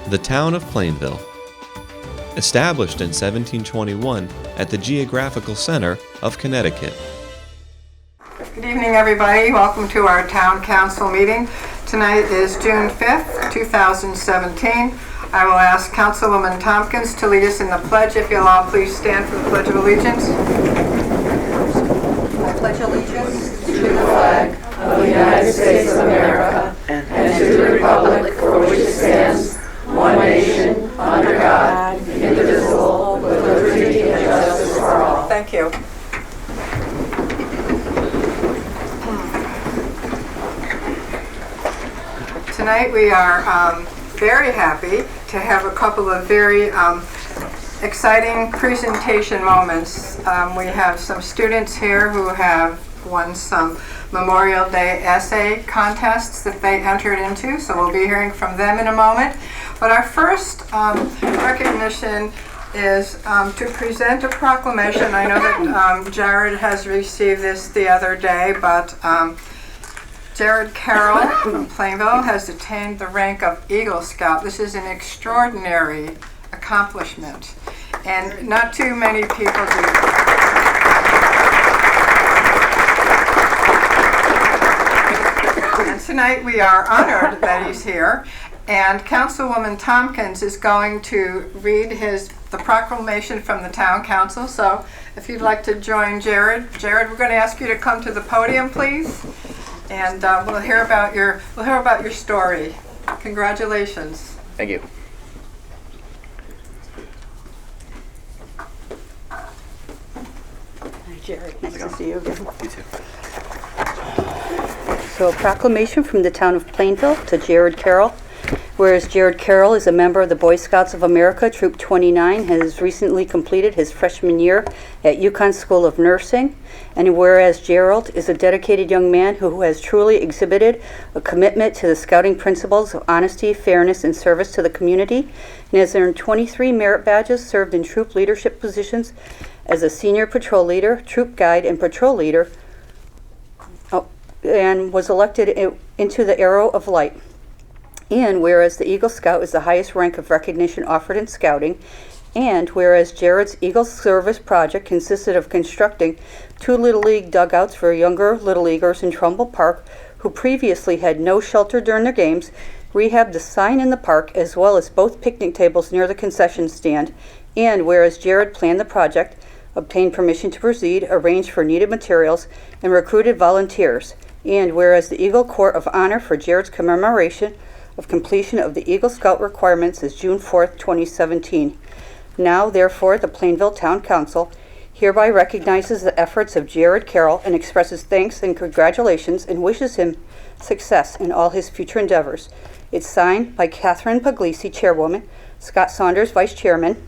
The town of Plainville. Established in 1721 at the geographical center of Connecticut. Good evening, everybody. Welcome to our town council meeting. Tonight is June 5th, 2017. I will ask Councilwoman Tompkins to lead us in the pledge. If you'll all please stand for the Pledge of Allegiance. I pledge allegiance to the flag of the United States of America and to the republic for which it stands, one nation, under God, indivisible, with liberty and justice for all. Thank you. Tonight we are very happy to have a couple of very exciting presentation moments. We have some students here who have won some Memorial Day essay contests that they entered into, so we'll be hearing from them in a moment. But our first recognition is to present a proclamation. I know that Jared has received this the other day, but Jared Carroll from Plainville has attained the rank of Eagle Scout. This is an extraordinary accomplishment, and not too many people do. And tonight we are honored that he's here, and Councilwoman Tompkins is going to read the proclamation from the town council. So if you'd like to join Jared, we're going to ask you to come to the podium, please. And we'll hear about your story. Congratulations. Thank you. Hi, Jared. Nice to see you again. You too. So, a proclamation from the town of Plainville to Jared Carroll. Whereas Jared Carroll is a member of the Boy Scouts of America, Troop 29, has recently completed his freshman year at UConn School of Nursing. And whereas Gerald is a dedicated young man who has truly exhibited a commitment to the scouting principles of honesty, fairness, and service to the community, and has earned 23 merit badges, served in troop leadership positions as a senior patrol leader, troop guide, and patrol leader, and was elected into the Arrow of Light. And whereas the Eagle Scout is the highest rank of recognition offered in scouting, and whereas Jared's Eagle Service project consisted of constructing 2 Little League dugouts for younger Little Leaguers in Trumbull Park who previously had no shelter during their games, rehabbed the sign in the park as well as both picnic tables near the concession stand, and whereas Jared planned the project, obtained permission to proceed, arranged for needed materials, and recruited volunteers, and whereas the Eagle Court of Honor for Jared's commemoration of completion of the Eagle Scout requirements is June 4th, 2017. Now, therefore, the Plainville Town Council hereby recognizes the efforts of Jared Carroll and expresses thanks and congratulations and wishes him success in all his future endeavors. It's signed by Catherine Puglisi, Chairwoman, Scott Saunders, Vice Chairman,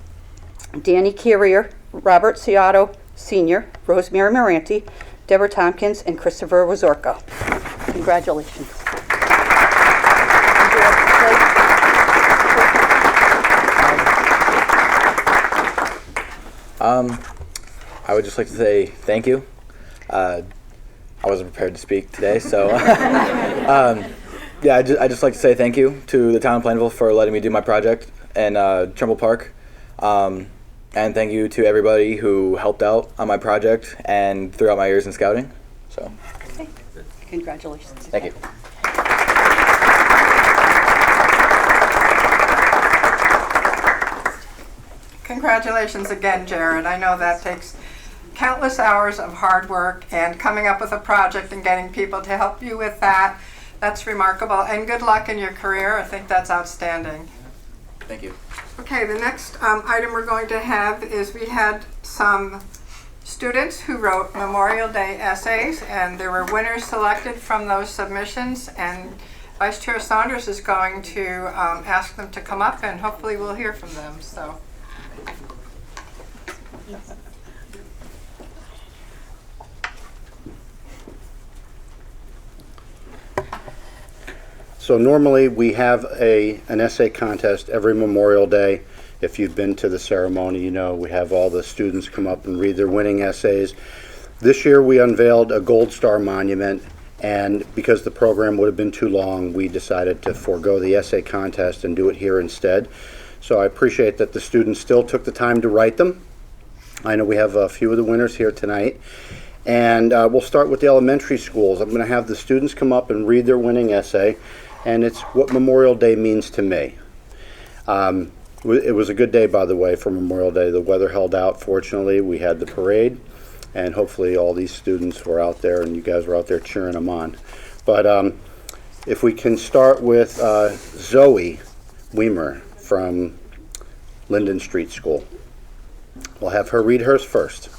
Danny Carrier, Robert Ciotto, Sr., Rosemary Moranti, Deborah Tompkins, and Christopher Wazorka. Congratulations. I would just like to say thank you. I wasn't prepared to speak today, so I'd just like to say thank you to the town of Plainville for letting me do my project in Trumbull Park, and thank you to everybody who helped out on my project and throughout my years in scouting. So, Okay. Congratulations. thank you. Congratulations again, Jared. I know that takes countless hours of hard work, and coming up with a project and getting people to help you with that, that's remarkable. And good luck in your career. I think that's outstanding. Thank you. Okay, the next item we're going to have is we had some students who wrote Memorial Day essays, and there were winners selected from those submissions, and Vice Chair Saunders is going to ask them to come up, and hopefully we'll hear from them. So normally we have an essay contest every Memorial Day. If you've been to the ceremony, you know we have all the students come up and read their winning essays. This year we unveiled a Gold Star monument, And because the program would have been too long, we decided to forego the essay contest and do it here instead. So I appreciate that the students still took the time to write them. I know we have a few of the winners here tonight. And we'll start with the elementary schools. I'm going to have the students come up and read their winning essay, and it's what Memorial Day means to me. It was a good day, by the way, for Memorial Day. The weather held out, fortunately. We had the parade, and hopefully all these students were out there, and you guys were out there cheering them on. But if we can start with Zoe Weimer from Linden Street School. We'll have her read hers first.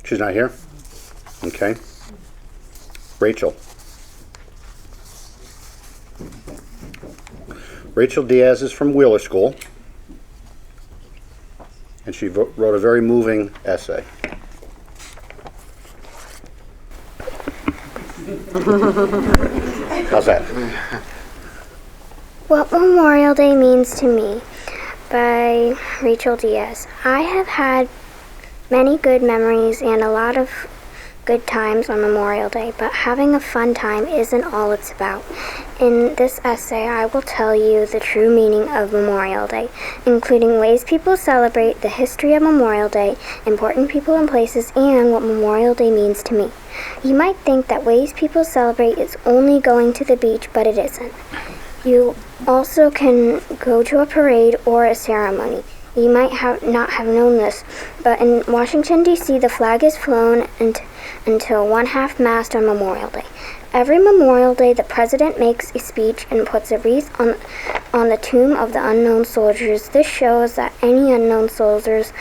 She's not here? Okay. Rachel. Rachel Diaz is from Wheeler School, and she wrote a very moving essay. How's that? What Memorial Day Means to Me by Rachel Diaz. I have had many good memories and a lot of good times on Memorial Day, but having a fun time isn't all it's about. In this essay, I will tell you the true meaning of Memorial Day, including ways people celebrate, the history of Memorial Day, important people and places, and what Memorial Day means to me. You might think that ways people celebrate is only going to the beach, but it isn't. You also can go to a parade or a ceremony. You might not have known this, but in Washington, D.C., the flag is flown until one-half mast on Memorial Day. Every Memorial Day, the president makes a speech and puts a wreath on the tomb of the unknown soldiers. This shows that any unknown soldiers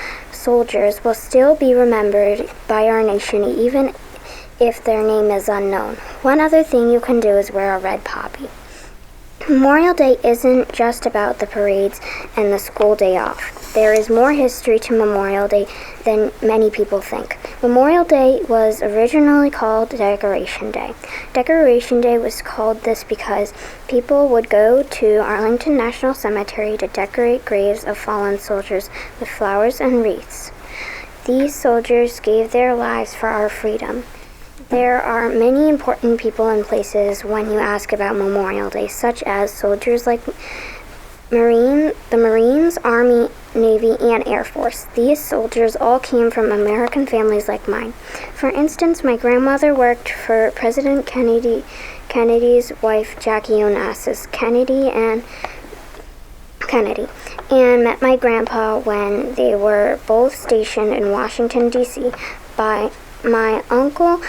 will still be remembered by our nation, even if their name is unknown. One other thing you can do is wear a red poppy. Memorial Day isn't just about the parades and the school day off. There is more history to Memorial Day than many people think. Memorial Day was originally called Decoration Day. Decoration Day was called this because people would go to Arlington National Cemetery to decorate graves of fallen soldiers with flowers and wreaths. These soldiers gave their lives for our freedom. There are many important people and places when you ask about Memorial Day, such as soldiers like the Marines, Army, Navy, and Air Force. These soldiers all came from American families like mine. For instance, my grandmother worked for President Kennedy's wife, Jackie Onassis Kennedy, and met my grandpa when they were both stationed in Washington, D.C. by my Uncle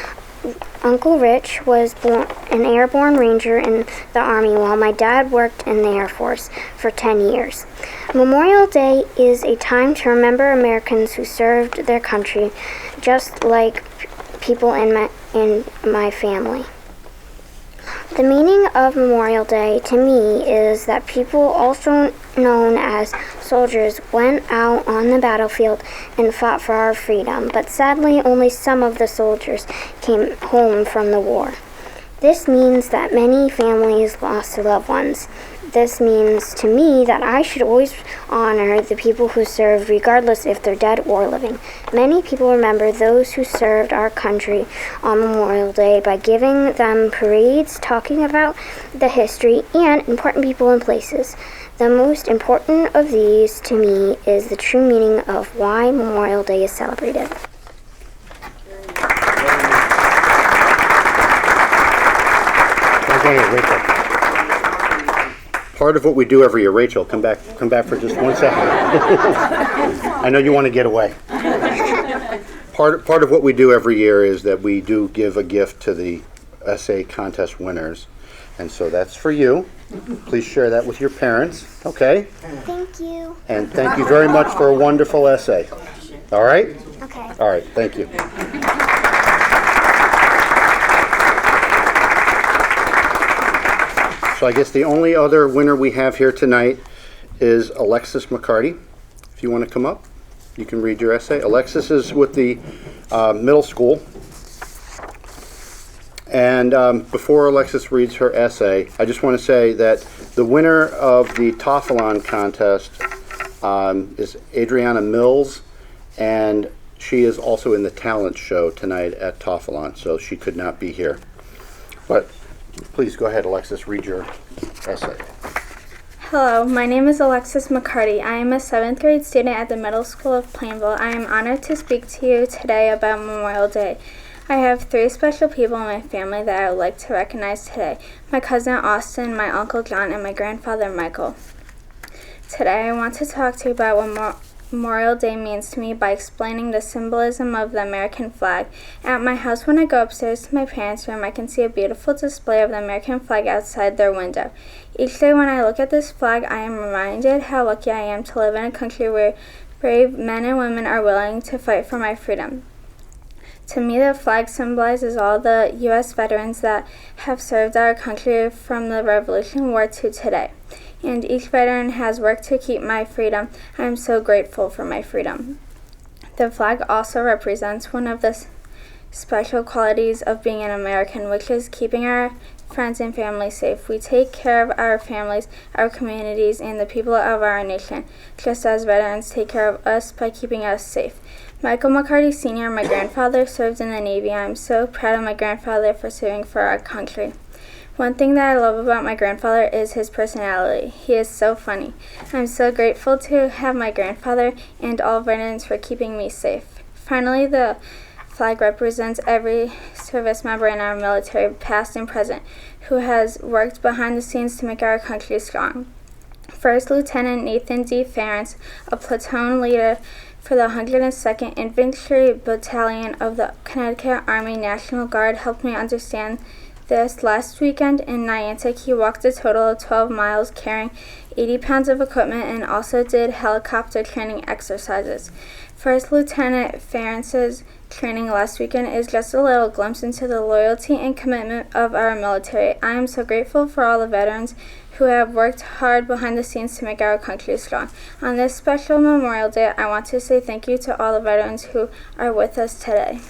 Rich was an airborne ranger in the Army while my dad worked in the Air Force for 10 years. Memorial Day is a time to remember Americans who served their country, just like people in my family. The meaning of Memorial Day to me is that people, also known as soldiers, went out on the battlefield and fought for our freedom, but sadly only some of the soldiers came home from the war. This means that many families lost their loved ones. This means to me that I should always honor the people who served, regardless if they're dead or living. Many people remember those who served our country on Memorial Day by giving them parades, talking about the history, and important people and places. The most important of these, to me, is the true meaning of why Memorial Day is celebrated. Rachel. Part of what we do every year, Rachel, come back for just 1 second. I know you want to get away. Part of what we do every year is that we do give a gift to the essay contest winners, and so that's for you. Please share that with your parents, okay? Thank you. And thank you very much for a wonderful essay. All right? Okay. All right, thank you. So I guess the only other winner we have here tonight is Alexis McCarty. If you want to come up, you can read your essay. Alexis is with the middle school. And before Alexis reads her essay, I just want to say that the winner of the Tophalon contest is Adriana Mills, and she is also in the talent show tonight at Tophalon, so she could not be here. But please go ahead, Alexis, read your essay. Hello, my name is Alexis McCarty. I am a 7th grade student at the Middle School of Plainville. I am honored to speak to you today about Memorial Day. I have 3 special people in my family that I would like to recognize today. My cousin Austin, my uncle John, and my grandfather Michael. Today I want to talk to you about what Memorial Day means to me by explaining the symbolism of the American flag. At my house, when I go upstairs to my parents' room, I can see a beautiful display of the American flag outside their window. Each day when I look at this flag, I am reminded how lucky I am to live in a country where brave men and women are willing to fight for my freedom. To me, the flag symbolizes all the U.S. veterans that have served our country from the Revolutionary War to today. And each veteran has worked to keep my freedom. I am so grateful for my freedom. The flag also represents one of the special qualities of being an American, which is keeping our friends and family safe. We take care of our families, our communities, and the people of our nation, just as veterans take care of us by keeping us safe. Michael McCarty Sr., my grandfather, served in the Navy. I am so proud of my grandfather for serving for our country. One thing that I love about my grandfather is his personality. He is so funny. I'm so grateful to have my grandfather and all veterans for keeping me safe. Finally, the flag represents every service member in our military, past and present, who has worked behind the scenes to make our country strong. First Lieutenant Nathan D. Ferentz, a platoon leader for the 102nd Infantry Battalion of the Connecticut Army National Guard, helped me understand this. Last weekend in Niantic, he walked a total of 12 miles carrying 80 pounds of equipment and also did helicopter training exercises. First Lieutenant Ferentz's training last weekend is just a little glimpse into the loyalty and commitment of our military. I am so grateful for all the veterans who have worked hard behind the scenes to make our country strong. On this special Memorial Day, I want to say thank you to all the veterans who are with us today.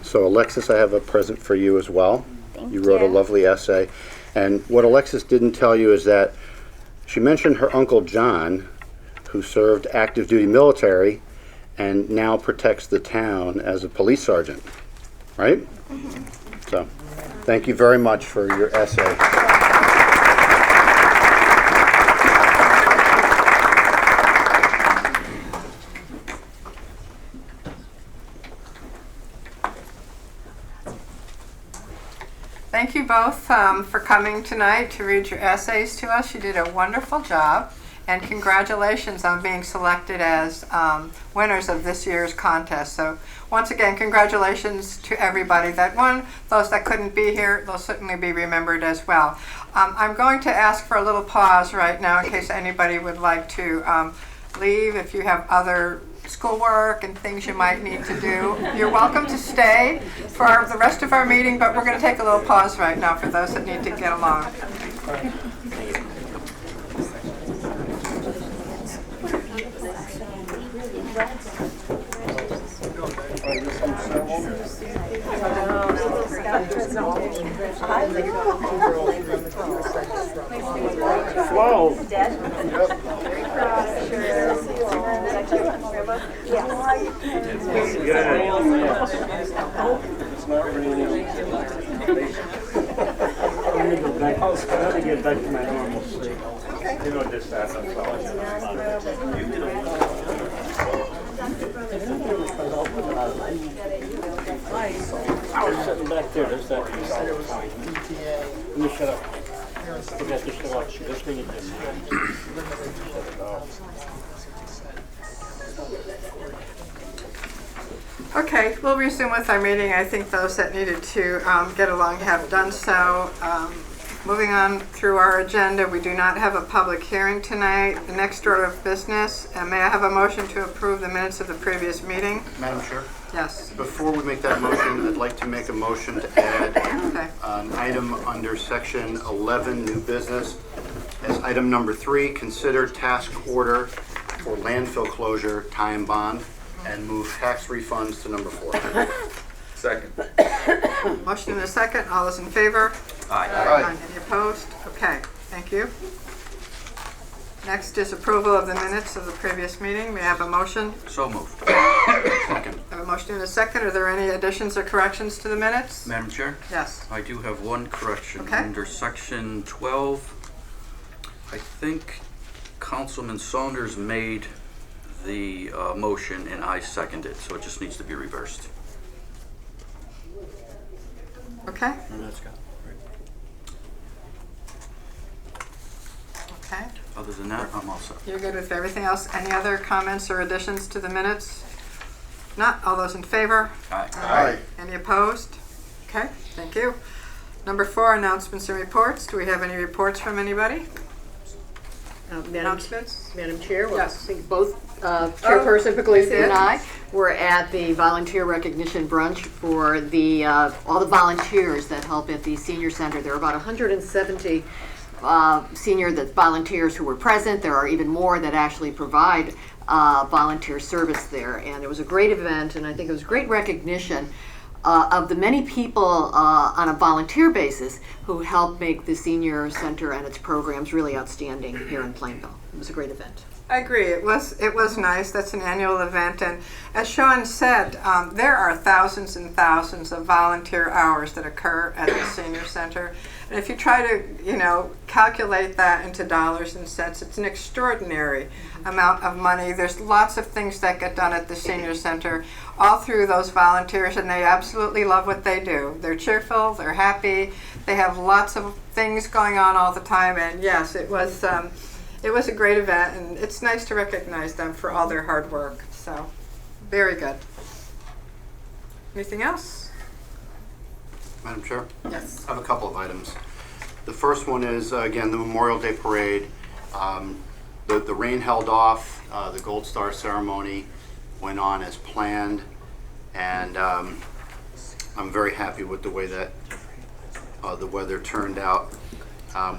So Alexis, I have a present for you as well. Thank You wrote a you. lovely essay. And what Alexis didn't tell you is that she mentioned her Uncle John, who served active duty military and now protects the town as a police sergeant, right? So thank you very much for your essay. Thank you both for coming tonight to read your essays to us. You did a wonderful job, and congratulations on being selected as winners of this year's contest. So once again, congratulations to everybody that won. Those that couldn't be here, they'll certainly be remembered as well. I'm going to ask for a little pause right now in case anybody would like to leave. If you have other schoolwork and things you might need to do, you're welcome to stay for the rest of our meeting, but we're going to take a little pause right now for those that need to get along. I'll get back to my normal sleep. You know, just that. That's all. I was sitting back there. There's that piece all the time. Let me shut up. You got to shut up. This thing is just shut it off. Okay, we'll resume with our meeting. I think those that needed to get along have done so. Moving on through our agenda, we do not have a public hearing tonight. The next order of business, may I have a motion to approve the minutes of the previous meeting? Madam Chair, Yes. before we make that motion, I'd like to make a motion to add Okay. an item under section 11, new business. As item number 3, consider task order for landfill closure time bond and move tax refunds to number 4. Second. Motion and a second. All those in favor? Aye. Aye. Any opposed? Okay, thank you. Next is approval of the minutes of the previous meeting. May I have a motion? So moved. Second. I have a motion and a second. Are there any additions or corrections to the minutes? Madam Chair, Yes. I do have one correction. Okay. Under section 12, I think Councilman Saunders made the motion and I seconded, so it just needs to be reversed. Okay. And that's got. Okay. Other than that, I'm all set. You're good with everything else? Any other comments or additions to the minutes? Not. All those in favor? Aye. Any opposed? Okay, thank you. Number 4, announcements and reports. Do we have any reports from anybody? Announcements? Madam Chair, well, I Yes. think both Chairperson Puglisi and did? I were at the volunteer recognition brunch for the all the volunteers that help at the senior center. There are about 170 senior volunteers who were present. There are even more that actually provide volunteer service there, and it was a great event, and I think it was great recognition of the many people on a volunteer basis who help make the senior center and its programs really outstanding here in Plainville. It was a great event. I agree. It was nice. That's an annual event, and as Sean said, there are thousands and thousands of volunteer hours that occur at the senior center. And if you try to, calculate that into dollars and cents, it's an extraordinary amount of money. There's lots of things that get done at the senior center, all through those volunteers, and they absolutely love what they do. They're cheerful. They're happy. They have lots of things going on all the time. And yes, it was a great event, and it's nice to recognize them for all their hard work. So, very good. Anything else? Madam Chair? Yes. I have a couple of items. The first one is, again, the Memorial Day Parade. The rain held off. The Gold Star ceremony went on as planned, and I'm very happy with the way that the weather turned out.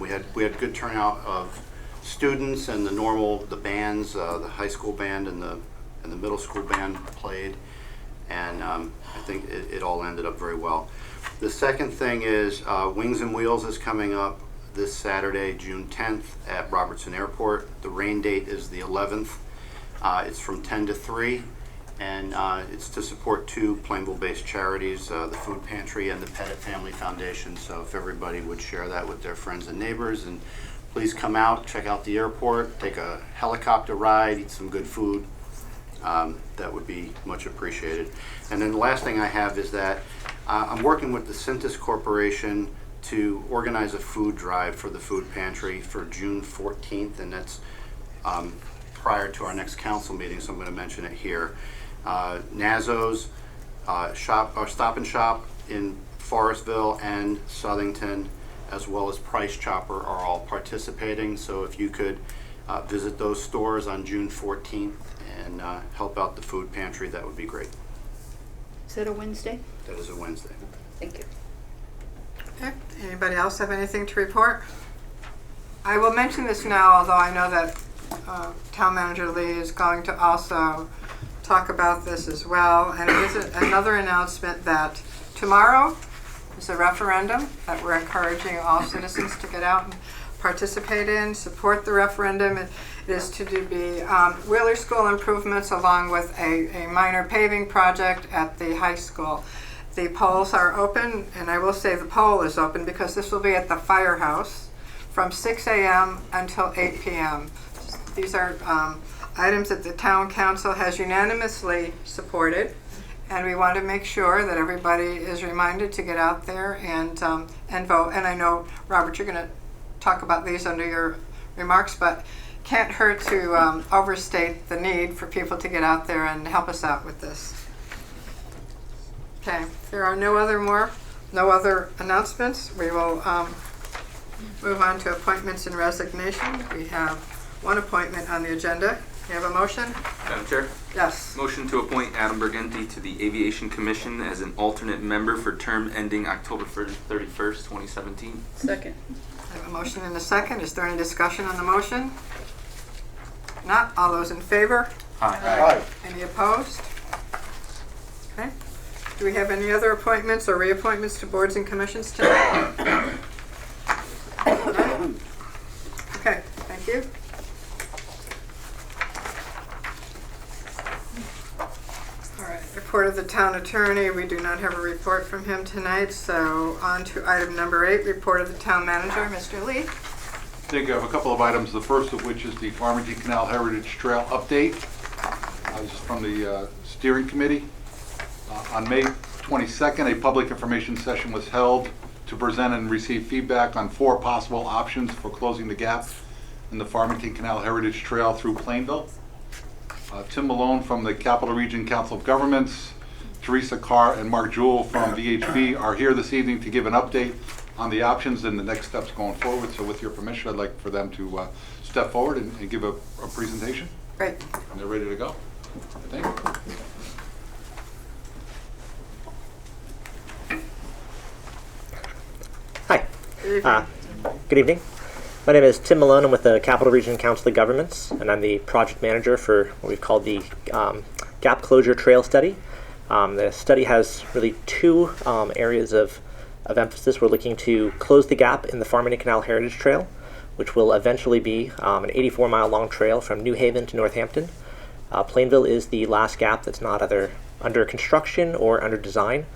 We had good turnout of students and the bands, the high school band and the middle school band played, and I think it all ended up very well. The second thing is Wings and Wheels is coming up this Saturday, June 10th at Robertson Airport. The rain date is the 11th. It's from 10 to 3, and it's to support 2 Plainville-based charities, the Food Pantry and the Pettit Family Foundation. So if everybody would share that with their friends and neighbors, and please come out, check out the airport, take a helicopter ride, eat some good food. That would be much appreciated. And then the last thing I have is that I'm working with the Cintas Corporation to organize a food drive for the Food Pantry for June 14th, and that's prior to our next council meeting, so I'm going to mention it here. Nazo's Stop and Shop in Forestville and Southington, as well as Price Chopper, are all participating. So if you could visit those stores on June 14th and help out the Food Pantry, that would be great. Is that a Wednesday? That is a Wednesday. Thank you. Okay. Anybody else have anything to report? I will mention this now, although I know that Town Manager Lee is going to also talk about this as well. And it is another announcement that tomorrow is a referendum that we're encouraging all citizens to get out and participate in, support the referendum. It is to be Wheeler School improvements along with a minor paving project at the high school. The polls are open, and I will say the poll is open because this will be at the firehouse from 6 a.m. until 8 p.m. These are items that the town council has unanimously supported, and we want to make sure that everybody is reminded to get out there and vote. And I know, Robert, you're going to talk about these under your remarks, but can't hurt to overstate the need for people to get out there and help us out with this. Okay, there are no other announcements. We will move on to appointments and resignation. We have one appointment on the agenda. You have a motion? Madam Chair? Yes. Motion to appoint Adam Bergenti to the Aviation Commission as an alternate member for term ending October 31st, 2017. Second. I have a motion and a second. Is there any discussion on the motion? Not. All those in favor? Aye. Any opposed? Okay. Do we have any other appointments or reappointments to boards and commissions tonight? Okay, thank you. report of the town attorney. We do not have a report from him tonight, so on to item number 8, report of the town manager, Mr. Lee. Thank you. I have a couple of items, the first of which is the Farmington Canal Heritage Trail update. This is from the steering committee. On May 22nd, a public information session was held to present and receive feedback on 4 possible options for closing the gap in the Farmington Canal Heritage Trail through Plainville. Tim Malone from the Capital Region Council of Governments, Teresa Carr and Mark Jewell from VHB are here this evening to give an update on the options and the next steps going forward. So with your permission, I'd like for them to step forward and give a presentation. Great. And they're ready to go. Thank you. Hi. Good evening. My name is Tim Malone. I'm with the Capital Region Council of Governments, and I'm the project manager for what we've called the Gap Closure Trail Study. The study has really 2 areas of emphasis. We're looking to close the gap in the Farmington Canal Heritage Trail, which will eventually be an 84-mile long trail from New Haven to Northampton. Plainville is the last gap that's not either under construction or under design.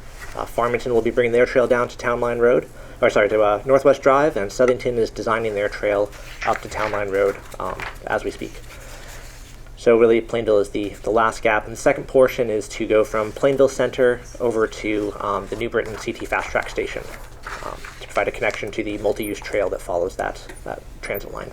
Farmington will be bringing their trail down to Town Line Road, to Northwest Drive, and Southington is designing their trail up to Town Line Road as we speak. So really, Plainville is the last gap, and the second portion is to go from Plainville Center over to the New Britain CT Fast Track Station to provide a connection to the multi-use trail that follows that transit line.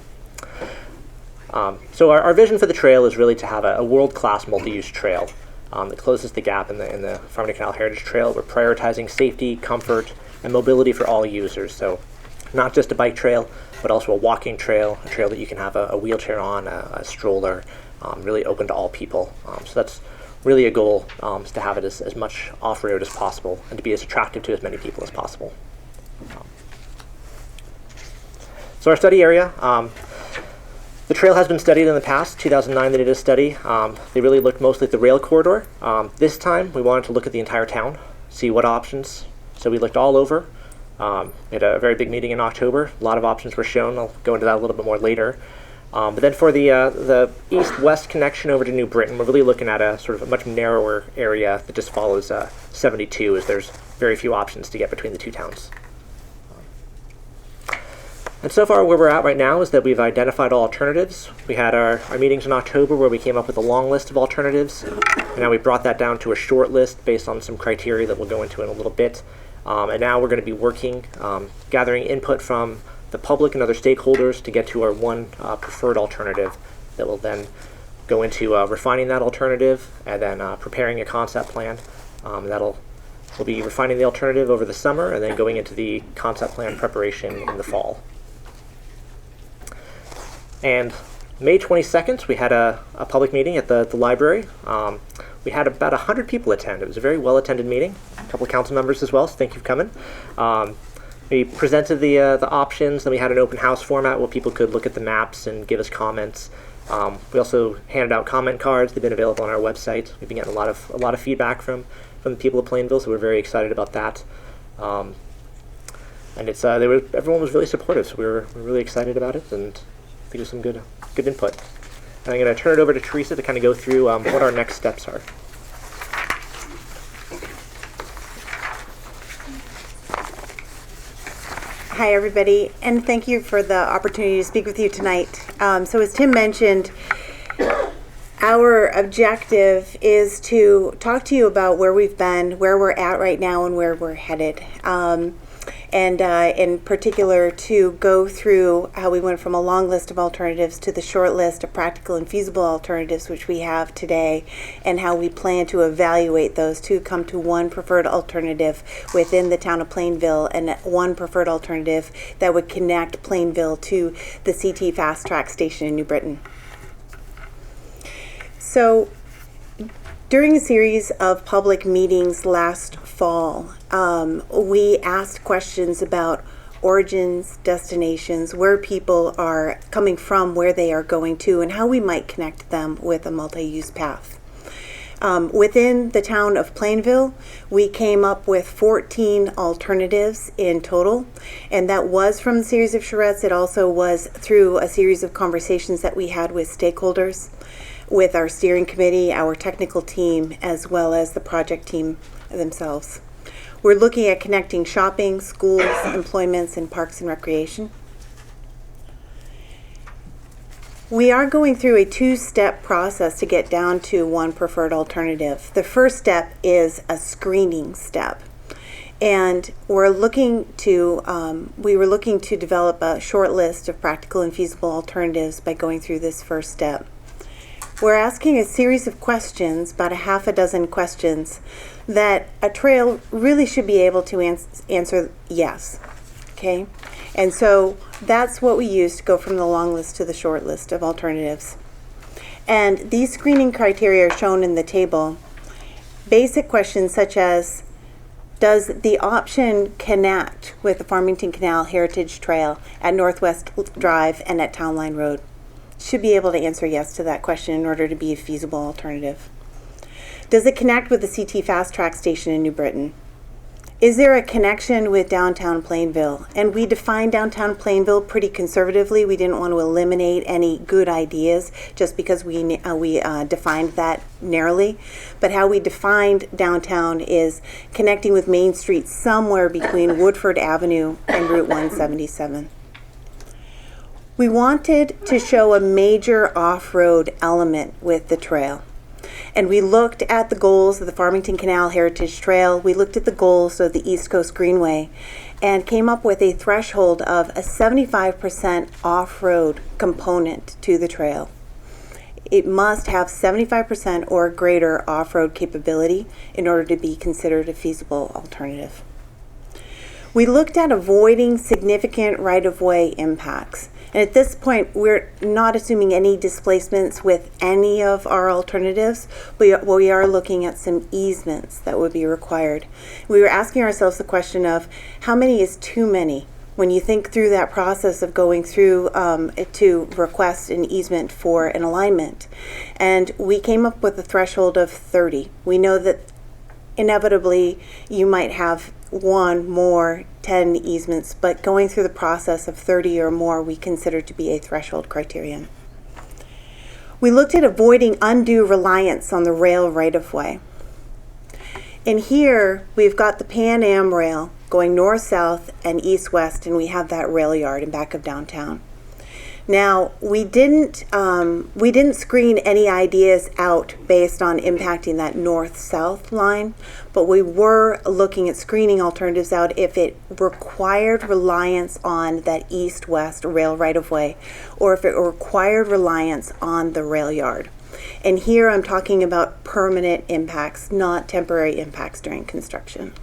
So our vision for the trail is really to have a world-class multi-use trail that closes the gap in the Farmington Canal Heritage Trail. We're prioritizing safety, comfort, and mobility for all users. So not just a bike trail, but also a walking trail, a trail that you can have a wheelchair on, a stroller, really open to all people. So that's really a goal, is to have it as much off-road as possible and to be as attractive to as many people as possible. So our study area, the trail has been studied in the past. 2009 they did a study. They really looked mostly at the rail corridor. This time we wanted to look at the entire town, see what options. So we looked all over. We had a very big meeting in October. A lot of options were shown. I'll go into that a little bit more later. But then for the east-west connection over to New Britain, we're really looking at a sort of a much narrower area that just follows 72, as there's very few options to get between the 2 towns. And so far where we're at right now is that we've identified all alternatives. We had our meetings in October where we came up with a long list of alternatives. And now we brought that down to a short list based on some criteria that we'll go into in a little bit. And now we're going to be working, gathering input from the public and other stakeholders to get to our one preferred alternative that will then go into refining that alternative and then preparing a concept plan. We'll be refining the alternative over the summer and then going into the concept plan preparation in the fall. And May 22nd, we had a public meeting at the library. We had about 100 people attend. It was a very well-attended meeting. A couple of council members as well, so thank you for coming. We presented the options, then we had an open house format where people could look at the maps and give us comments. We also handed out comment cards. They've been available on our website. We've been getting a lot of feedback from the people of Plainville, so we're very excited about that. And everyone was really supportive, so we're really excited about it, and I think there's some good input. And I'm going to turn it over to Teresa to kind of go through what our next steps are. Hi, everybody, and thank you for the opportunity to speak with you tonight. So as Tim mentioned, our objective is to talk to you about where we've been, where we're at right now, and where we're headed. And in particular, to go through how we went from a long list of alternatives to the short list of practical and feasible alternatives which we have today, and how we plan to evaluate those to come to one preferred alternative within the town of Plainville, and one preferred alternative that would connect Plainville to the CT Fast Track Station in New Britain. So during a series of public meetings last fall, we asked questions about origins, destinations, where people are coming from, where they are going to, and how we might connect them with a multi-use path. Within the town of Plainville, we came up with 14 alternatives in total, and that was from a series of charrettes. It also was through a series of conversations that we had with stakeholders. with our steering committee, our technical team, as well as the project team themselves. We're looking at connecting shopping, schools, employments, and parks and recreation. We are going through a two-step process to get down to one preferred alternative. The first step is a screening step. And we were looking to develop a short list of practical and feasible alternatives by going through this first step. We're asking a series of questions, about a half a dozen questions, that a trail really should be able to answer yes. Okay? And so that's what we use to go from the long list to the short list of alternatives. And these screening criteria are shown in the table. Basic questions such as, does the option connect with the Farmington Canal Heritage Trail at Northwest Drive and at Town Line Road? Should be able to answer yes to that question in order to be a feasible alternative. Does it connect with the CT Fast Track station in New Britain? Is there a connection with downtown Plainville? And we defined downtown Plainville pretty conservatively. We didn't want to eliminate any good ideas just because we defined that narrowly. But how we defined downtown is connecting with Main Street somewhere between Woodford Avenue and Route 177. We wanted to show a major off-road element with the trail. And we looked at the goals of the Farmington Canal Heritage Trail. We looked at the goals of the East Coast Greenway and came up with a threshold of a 75% off-road component to the trail. It must have 75% or greater off-road capability in order to be considered a feasible alternative. We looked at avoiding significant right-of-way impacts. And at this point, we're not assuming any displacements with any of our alternatives. We are looking at some easements that would be required. We were asking ourselves the question of how many is too many when you think through that process of going through to request an easement for an alignment. And we came up with a threshold of 30. We know that inevitably you might have one more 10 easements, but going through the process of 30 or more we consider to be a threshold criterion. We looked at avoiding undue reliance on the rail right-of-way. And here we've got the Pan Am rail going north-south and east-west, and we have that rail yard in back of downtown. Now, we didn't screen any ideas out based on impacting that north-south line, but we were looking at screening alternatives out if it required reliance on that east-west rail right-of-way, or if it required reliance on the rail yard. And here I'm talking about permanent impacts, not temporary impacts during construction.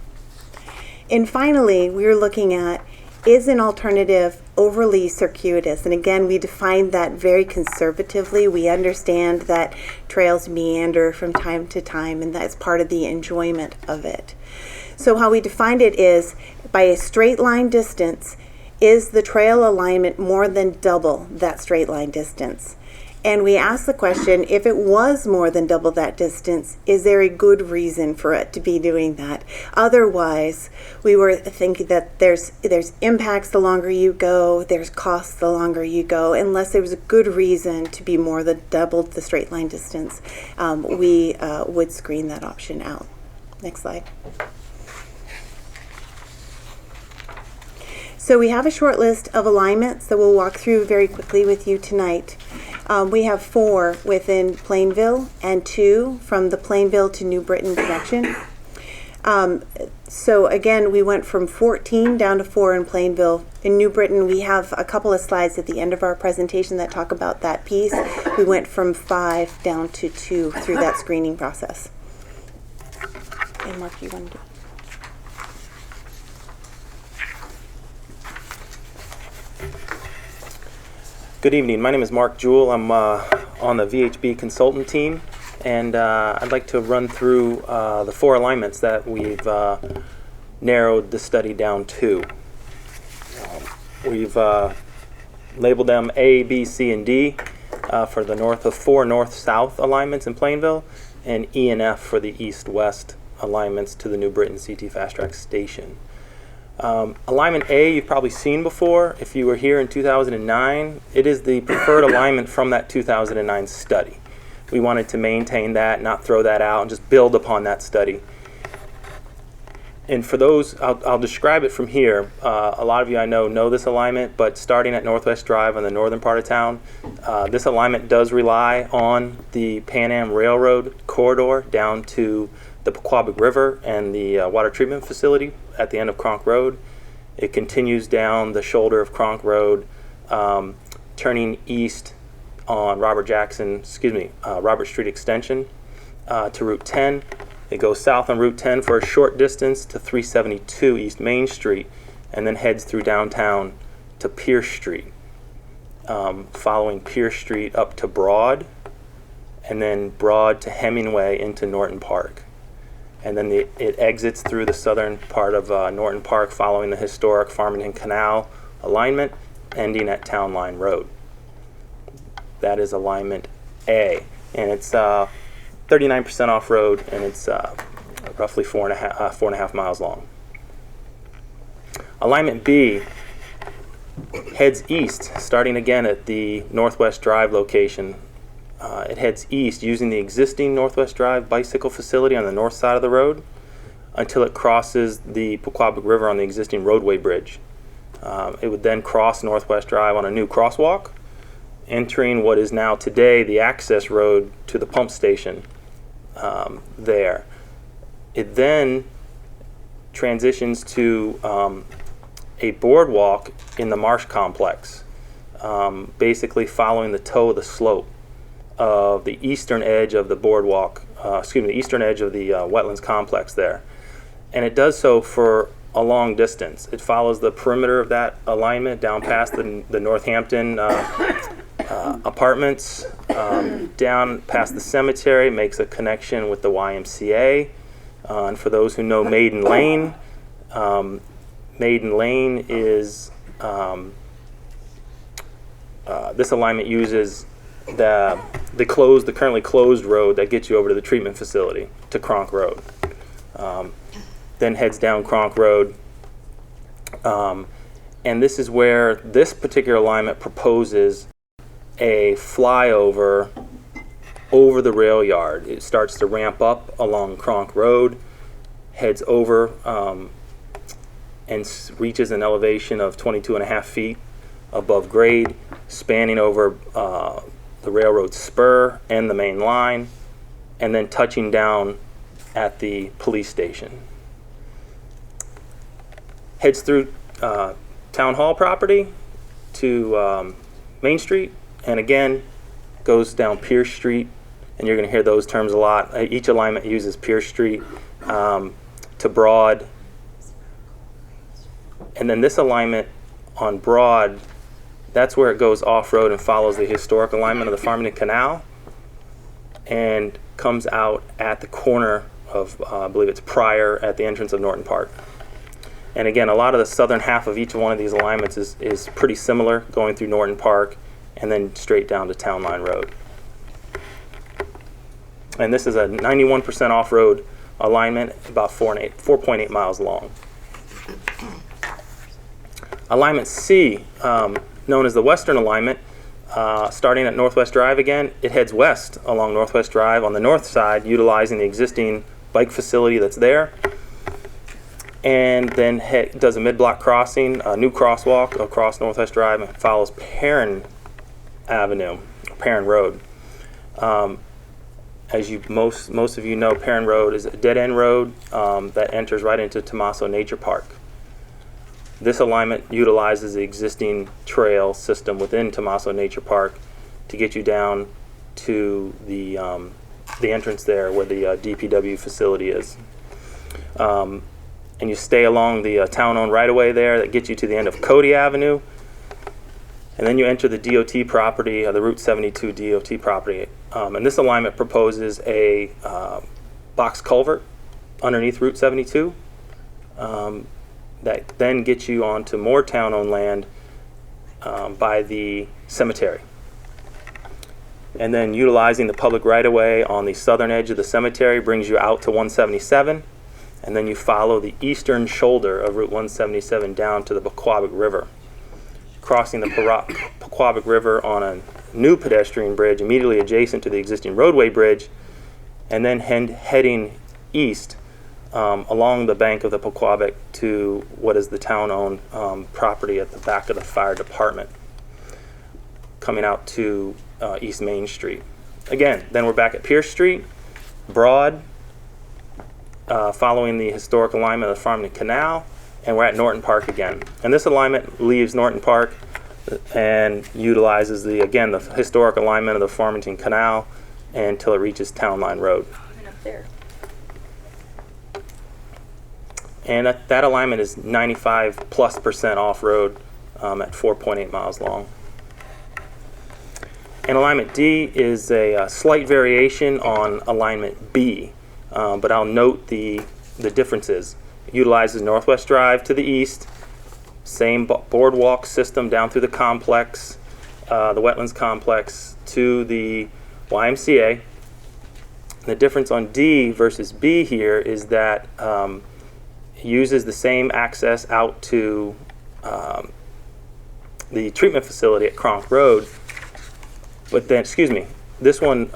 And finally, we were looking at, is an alternative overly circuitous? And again, we defined that very conservatively. We understand that trails meander from time to time, and that's part of the enjoyment of it. So how we defined it is, by a straight line distance, is the trail alignment more than double that straight line distance? And we asked the question, if it was more than double that distance, is there a good reason for it to be doing that? Otherwise, we were thinking that there's impacts the longer you go, there's costs the longer you go. Unless there was a good reason to be more than double the straight line distance, we would screen that option out. Next slide. So we have a short list of alignments that we'll walk through very quickly with you tonight. We have 4 within Plainville and 2 from the Plainville to New Britain connection. So again, we went from 14 down to 4 in Plainville. In New Britain, we have a couple of slides at the end of our presentation that talk about that piece. We went from 5 down to 2 through that screening process. And Mark, you want to do it? Good evening. My name is Mark Jewell. I'm on the VHB consultant team, and I'd like to run through the 4 alignments that we've narrowed the study down to. We've labeled them A, B, C, and D for the north of 4 north-south alignments in Plainville, and E and F for the east-west alignments to the New Britain CT Fast Track station. Alignment A you've probably seen before. If you were here in 2009, it is the preferred alignment from that 2009 study. we wanted to maintain that, not throw that out, and just build upon that study. And for those, I'll describe it from here. A lot of you I know this alignment, but starting at Northwest Drive on the northern part of town, this alignment does rely on the Pan Am Railroad corridor down to the Pequabic River and the water treatment facility at the end of Cronk Road. It continues down the shoulder of Cronk Road, turning east on Robert Street Extension to Route 10. It goes south on Route 10 for a short distance to 372 East Main Street, and then heads through downtown to Pierce Street, following Pierce Street up to Broad, and then Broad to Hemingway into Norton Park. And then it exits through the southern part of Norton Park, following the historic Farmington Canal alignment, ending at Town Line Road. That is alignment A, and it's 39% off-road, and it's roughly 4.5 miles long. Alignment B heads east, starting again at the Northwest Drive location. It heads east using the existing Northwest Drive bicycle facility on the north side of the road until it crosses the Pequabic River on the existing roadway bridge. It would then cross Northwest Drive on a new crosswalk, entering what is now today the access road to the pump station there. It then transitions to a boardwalk in the Marsh Complex, basically following the toe of the slope of the eastern edge of the boardwalk, the eastern edge of the wetlands complex there. And it does so for a long distance. It follows the perimeter of that alignment down past the Northampton apartments, down past the cemetery, makes a connection with the YMCA. And for those who know Maiden Lane, Maiden Lane is, this alignment uses the currently closed road that gets you over to the treatment facility, to Cronk Road. Then heads down Cronk Road. And this is where this particular alignment proposes a flyover over the rail yard. It starts to ramp up along Cronk Road, heads over and reaches an elevation of 22.5 feet above grade, spanning over the railroad spur and the main line, and then touching down at the police station. Heads through Town Hall property to Main Street, and again goes down Pierce Street, and you're going to hear those terms a lot. Each alignment uses Pierce Street to Broad, and then this alignment on Broad, that's where it goes off-road and follows the historic alignment of the Farmington Canal and comes out at the corner of, I believe it's Pryor, at the entrance of Norton Park. And again, a lot of the southern half of each one of these alignments is pretty similar, going through Norton Park and then straight down to Town Line Road. And this is a 91% off-road alignment, about 4.8 miles long. Alignment C, known as the Western Alignment, starting at Northwest Drive again, it heads west along Northwest Drive on the north side, utilizing the existing bike facility that's there, and then does a mid-block crossing, a new crosswalk across Northwest Drive, and follows Perrin Avenue, Perrin Road. As most of you know, Perrin Road is a dead-end road that enters right into Tomaso Nature Park. This alignment utilizes the existing trail system within Tomaso Nature Park to get you down to the entrance there where the DPW facility is. And you stay along the town-owned right-of-way there that gets you to the end of Cody Avenue. And then you enter the DOT property, the Route 72 DOT property. And this alignment proposes a box culvert underneath Route 72. That then gets you onto more town-owned land by the cemetery. And then utilizing the public right-of-way on the southern edge of the cemetery brings you out to 177, and then you follow the eastern shoulder of Route 177 down to the Pequabic River. Crossing the Pequabic River on a new pedestrian bridge immediately adjacent to the existing roadway bridge, and then heading east along the bank of the Pequabic to what is the town-owned property at the back of the fire department, coming out to East Main Street. Again, then we're back at Pierce Street, Broad, following the historic alignment of the Farmington Canal, and we're at Norton Park again. And this alignment leaves Norton Park and utilizes the historic alignment of the Farmington Canal until it reaches Town Line Road. And up there. And that alignment is 95+% off-road at 4.8 miles long. And alignment D is a slight variation on alignment B, but I'll note the differences. It utilizes Northwest Drive to the east, same boardwalk system down through the complex, the wetlands complex, to the YMCA. The difference on D versus B here is that it uses the same access out to the treatment facility at Cronk Road, but then, this one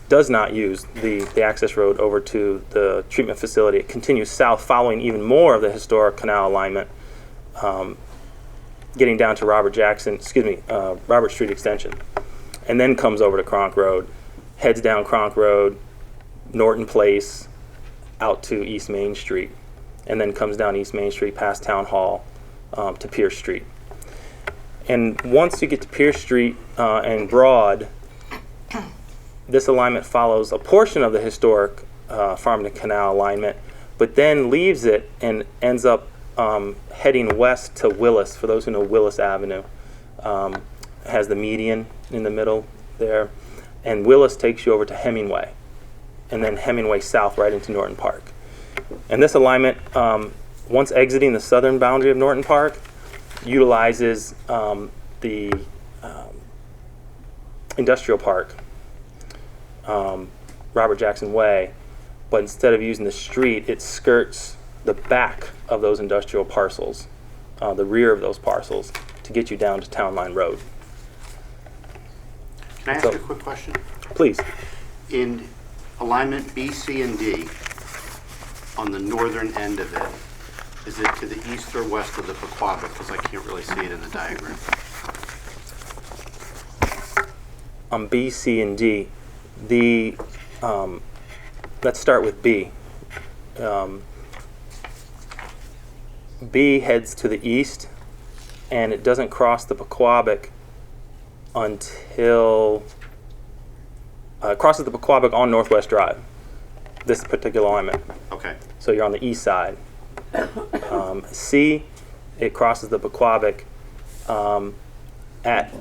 does not use the access road over to the treatment facility. It continues south, following even more of the historic canal alignment, getting down to Robert Street Extension, and then comes over to Cronk Road, heads down Cronk Road, Norton Place, out to East Main Street, and then comes down East Main Street past Town Hall to Pierce Street. And once you get to Pierce Street and Broad, this alignment follows a portion of the historic Farmington Canal alignment, but then leaves it and ends up heading west to Willis. For those who know Willis Avenue, has the median in the middle there, and Willis takes you over to Hemingway, and then Hemingway south right into Norton Park. And this alignment, once exiting the southern boundary of Norton Park, utilizes the industrial park, Robert Jackson Way, but instead of using the street, it skirts the back of those industrial parcels, the rear of those parcels, to get you down to Town Line Road. Can I ask a quick question? Please. In alignment B, C, and D, on the northern end of it, is it to the east or west of the Pequabic? Because I can't really see it in the diagram. On B, C, and D, let's start with B. B heads to the east, and it doesn't cross the Pequabic until crosses the Pequabic on Northwest Drive. This particular alignment. Okay. So you're on the east side. C, it crosses the Pequabic at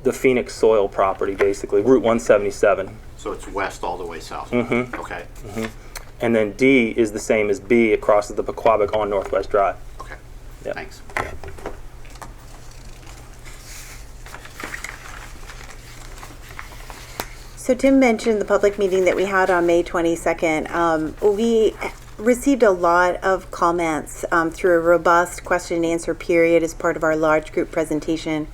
the Phoenix Soil property, basically Route 177. So it's west all the way south. Mm-hmm. Okay. Mm-hmm. And then D is the same as B. It crosses the Pequabic on Northwest Drive. Okay. Yep. Thanks. So Tim mentioned the public meeting that we had on May 22nd. We received a lot of comments through a robust question and answer period as part of our large group presentation.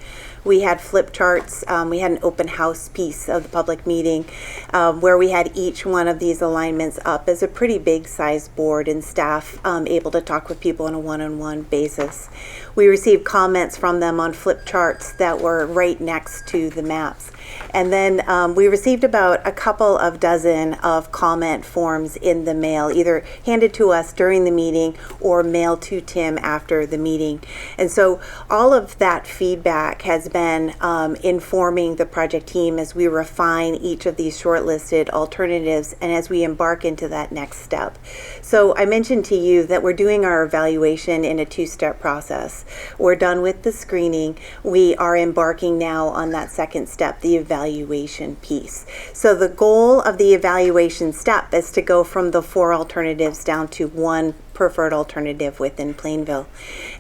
We had flip charts. We had an open house piece of the public meeting where we had each one of these alignments up as a pretty big size board, and staff able to talk with people on a one-on-one basis. We received comments from them on flip charts that were right next to the maps. And then we received about a couple of dozen of comment forms in the mail, either handed to us during the meeting or mailed to Tim after the meeting. And so all of that feedback has been informing the project team as we refine each of these shortlisted alternatives and as we embark into that next step. So I mentioned to you that we're doing our evaluation in a two-step process. We're done with the screening. We are embarking now on that second step, the evaluation piece. So the goal of the evaluation step is to go from the 4 alternatives down to 1 preferred alternative within Plainville.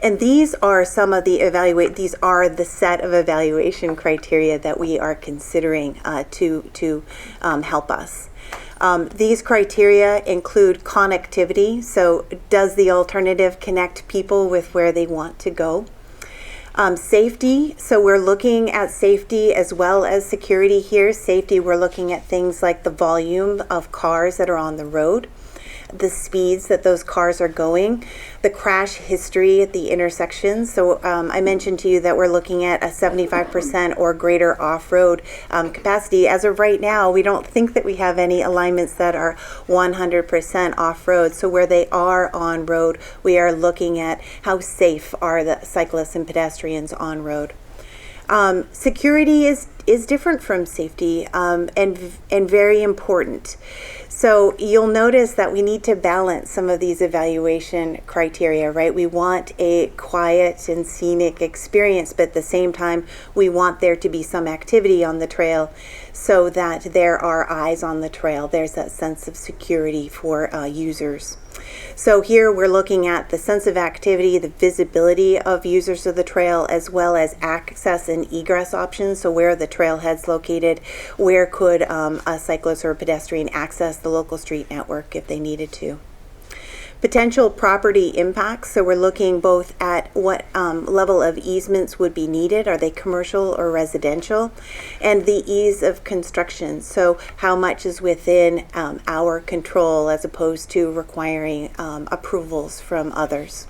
And these are some of the these are the set of evaluation criteria that we are considering to help us. These criteria include connectivity. So does the alternative connect people with where they want to go? Safety, so we're looking at safety as well as security here. Safety, we're looking at things like the volume of cars that are on the road, the speeds that those cars are going, the crash history at the intersections. So I mentioned to you that we're looking at a 75% or greater off-road capacity. As of right now, we don't think that we have any alignments that are 100% off-road. So where they are on-road, we are looking at how safe are the cyclists and pedestrians on-road. Security is different from safety and very important. So you'll notice that we need to balance some of these evaluation criteria, right? We want a quiet and scenic experience, but at the same time, we want there to be some activity on the trail so that there are eyes on the trail. There's that sense of security for users. So here we're looking at the sense of activity, the visibility of users of the trail, as well as access and egress options. So where are the trailheads located? Where could a cyclist or a pedestrian access the local street network if they needed to? Potential property impacts, so we're looking both at what level of easements would be needed, are they commercial or residential, and the ease of construction, so how much is within our control as opposed to requiring approvals from others.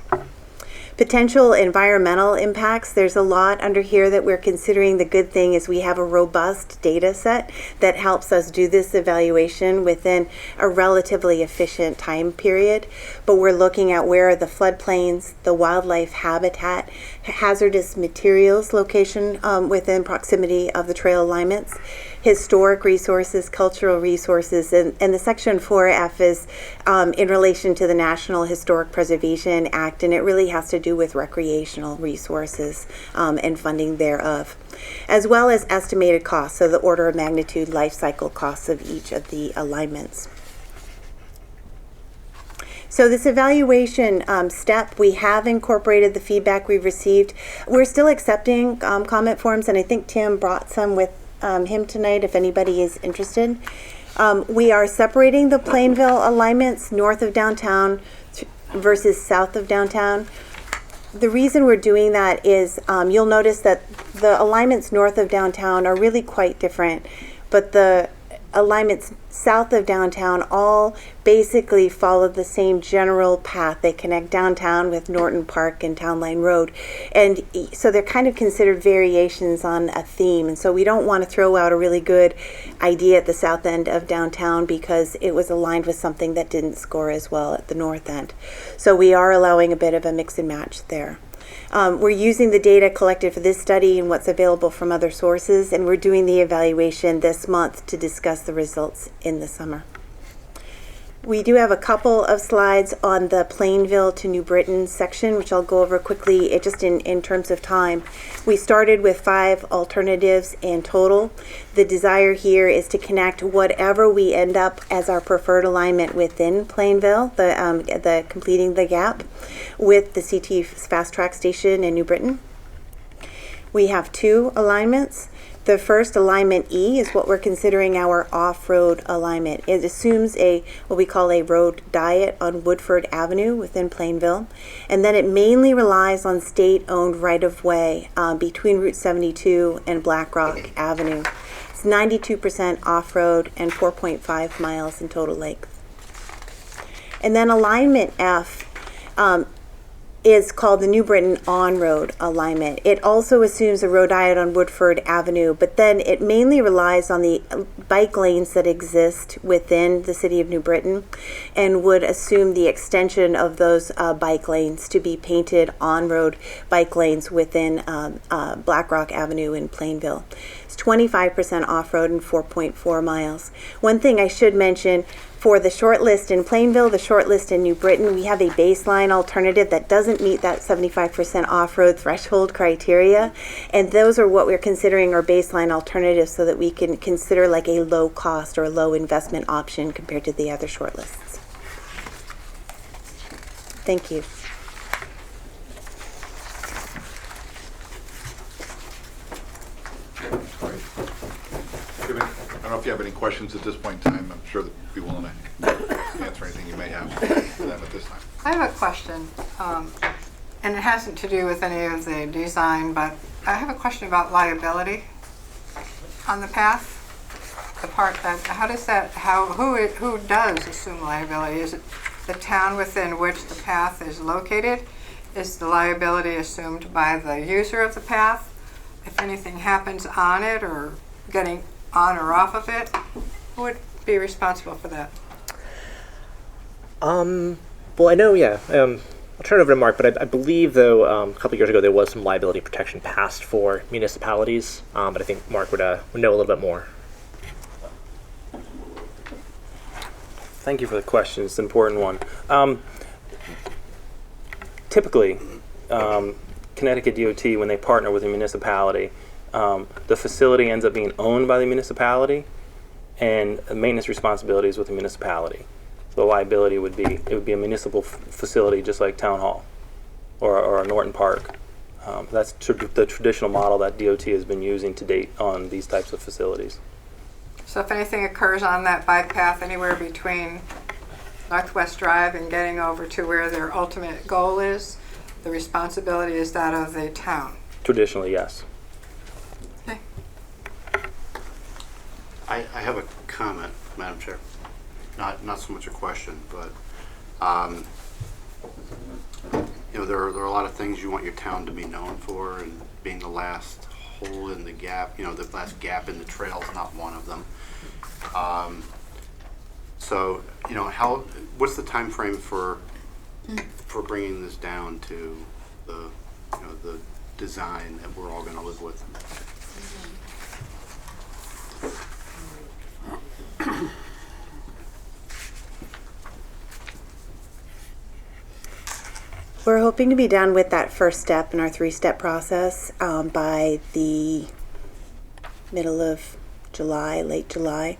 Potential environmental impacts, there's a lot under here that we're considering. The good thing is we have a robust data set that helps us do this evaluation within a relatively efficient time period. But we're looking at where are the floodplains, the wildlife habitat, hazardous materials location within proximity of the trail alignments, historic resources, cultural resources, and the Section 4F is in relation to the National Historic Preservation Act, and it really has to do with recreational resources and funding thereof, as well as estimated costs, so the order of magnitude life cycle costs of each of the alignments. So this evaluation step, we have incorporated the feedback we've received. We're still accepting comment forms, and I think Tim brought some with him tonight if anybody is interested. We are separating the Plainville alignments north of downtown versus south of downtown. The reason we're doing that is you'll notice that the alignments north of downtown are really quite different, but the alignments south of downtown all basically follow the same general path. They connect downtown with Norton Park and Town Line Road. And so they're kind of considered variations on a theme. And so we don't want to throw out a really good idea at the south end of downtown because it was aligned with something that didn't score as well at the north end. So we are allowing a bit of a mix and match there. We're using the data collected for this study and what's available from other sources, and we're doing the evaluation this month to discuss the results in the summer. We do have a couple of slides on the Plainville to New Britain section, which I'll go over quickly just in terms of time. We started with 5 alternatives in total. The desire here is to connect whatever we end up as our preferred alignment within Plainville, the completing the gap, with the CT Fast Track Station in New Britain. We have 2 alignments. The first, alignment E, is what we're considering our off-road alignment. It assumes what we call a road diet on Woodford Avenue within Plainville, and then it mainly relies on state-owned right-of-way between Route 72 and Black Rock Avenue. It's 92% off-road and 4.5 miles in total length. And then alignment F is called the New Britain on-road alignment. It also assumes a road diet on Woodford Avenue, but then it mainly relies on the bike lanes that exist within the city of New Britain and would assume the extension of those bike lanes to be painted on-road bike lanes within Black Rock Avenue in Plainville. It's 25% off-road and 4.4 miles. One thing I should mention, for the short list in Plainville, the short list in New Britain, we have a baseline alternative that doesn't meet that 75% off-road threshold criteria. And those are what we're considering our baseline alternatives so that we can consider like a low cost or low investment option compared to the other short lists. Thank you. I don't know if you have any questions at this point in time. I'm sure that we'll be willing to answer anything you may have for them at this time. I have a question, and it hasn't to do with any of the design, but I have a question about liability on the path. The part that, who does assume liability? Is it the town within which the path is located? Is the liability assumed by the user of the path? If anything happens on it or getting on or off of it, who would be responsible for that? Well, I know, yeah. I'll turn it over to Mark, but I believe, though, a couple of years ago there was some liability protection passed for municipalities, but I think Mark would know a little bit more. Thank you for the question. It's an important one. Typically, Connecticut DOT, when they partner with a municipality, the facility ends up being owned by the municipality, and the maintenance responsibility is with the municipality. So the liability would be a municipal facility, just like Town Hall or Norton Park. That's the traditional model that DOT has been using to date on these types of facilities. So if anything occurs on that bike path anywhere between Northwest Drive and getting over to where their ultimate goal is, the responsibility is that of the town? Traditionally, yes. Okay. I have a comment, Madam Chair. Not so much a question, but there are a lot of things you want your town to be known for, and being the last hole in the gap, the last gap in the trail is not one of them. So, what's the time frame for bringing this down to the design that we're all going to live with? We're hoping to be done with that first step in our 3-step process by the middle of July, late July.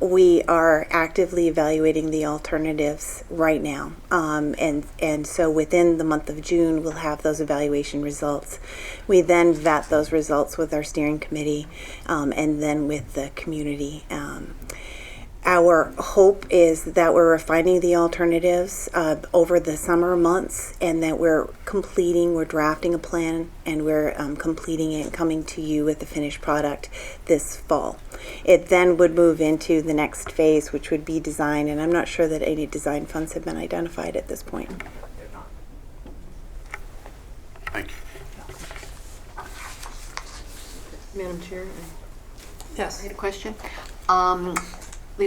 We are actively evaluating the alternatives right now. And so within the month of June, we'll have those evaluation results. We then vet those results with our steering committee and then with the community. Our hope is that we're refining the alternatives over the summer months, and that we're drafting a plan, and we're completing it and coming to you with the finished product this fall. It then would move into the next phase, which would be design, and I'm not sure that any design funds have been identified at this point. Thank you. Madam Chair? Yes. I had a question. The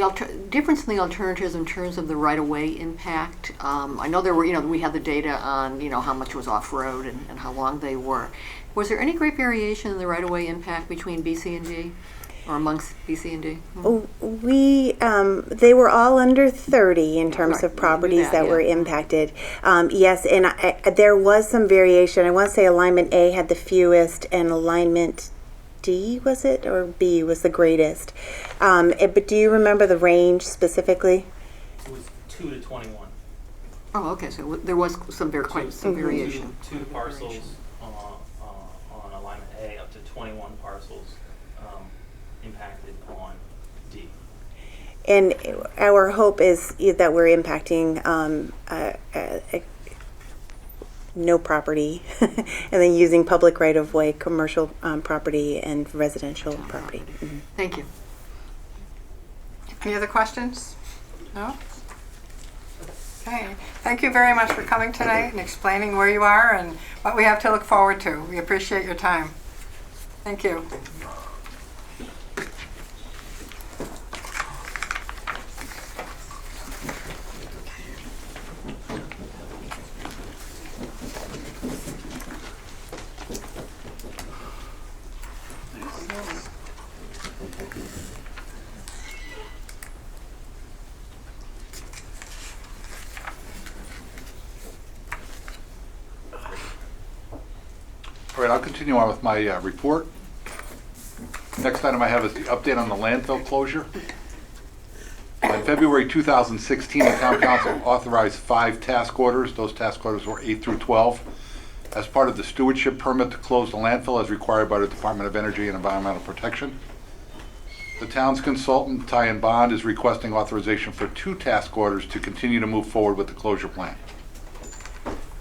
difference in the alternatives in terms of the right-of-way impact. I know there were, we had the data on, how much was off-road and how long they were. Was there any great variation in the right-of-way impact between BC and D, or amongst BC and D? They were all under 30 in terms of properties that were impacted. Yes, and there was some variation. I want to say alignment A had the fewest, and alignment D, was it, or B was the greatest? But do you remember the range specifically? It was 2 to 21. Oh, okay. So there was quite some variation. 2 parcels on alignment A, up to 21 parcels impacted on D. And our hope is that we're impacting no property, and then using public right-of-way, commercial property, and residential property. Mm-hmm. Thank you. Any other questions? No? Okay. Thank you very much for coming tonight and explaining where you are and what we have to look forward to. We appreciate your time. Thank you. All right, I'll continue on with my report. Next item I have is the update on the landfill closure. In February 2016, the Town Council authorized 5 task orders. Those task orders were 8 through 12. As part of the stewardship permit to close the landfill as required by the Department of Energy and Environmental Protection. The town's consultant, Ty & Bond, is requesting authorization for 2 task orders to continue to move forward with the closure plan.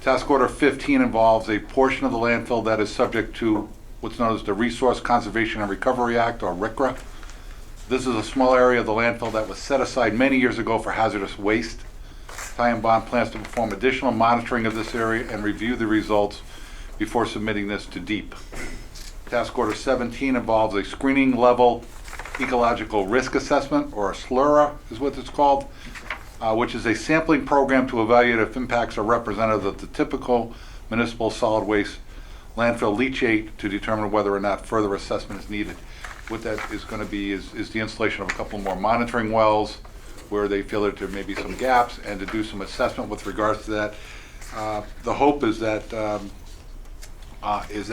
Task Order 15 involves a portion of the landfill that is subject to what's known as the Resource Conservation and Recovery Act, or RCRA. This is a small area of the landfill that was set aside many years ago for hazardous waste. Ty and Bond plans to perform additional monitoring of this area and review the results before submitting this to DEEP. Task Order 17 involves a screening level ecological risk assessment, or a SLURA is what it's called, which is a sampling program to evaluate if impacts are representative of the typical municipal solid waste landfill leachate to determine whether or not further assessment is needed. What that is going to be is the installation of a couple more monitoring wells where they feel that there may be some gaps, and to do some assessment with regards to that. The hope is that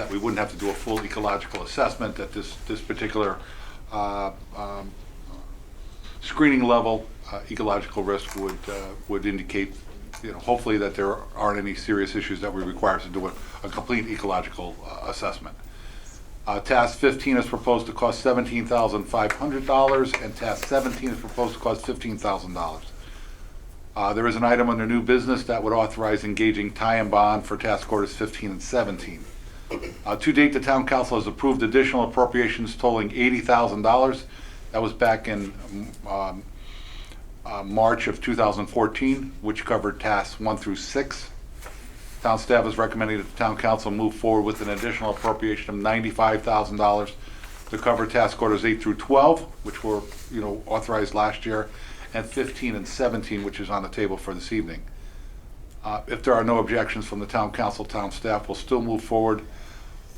we wouldn't have to do a full ecological assessment, that this particular screening level ecological risk would indicate, hopefully, that there aren't any serious issues that we require to do a complete ecological assessment. Task 15 is proposed to cost $17,500, and Task 17 is proposed to cost $15,000. There is an item under new business that would authorize engaging Ty and Bond for Task Orders 15 and 17. To date, the Town Council has approved additional appropriations totaling $80,000. That was back in March of 2014, which covered Tasks 1 through 6. Town staff is recommending that the Town Council move forward with an additional appropriation of $95,000 to cover Task Orders 8 through 12, which were authorized last year, and 15 and 17, which is on the table for this evening. If there are no objections from the Town Council, Town staff will still move forward,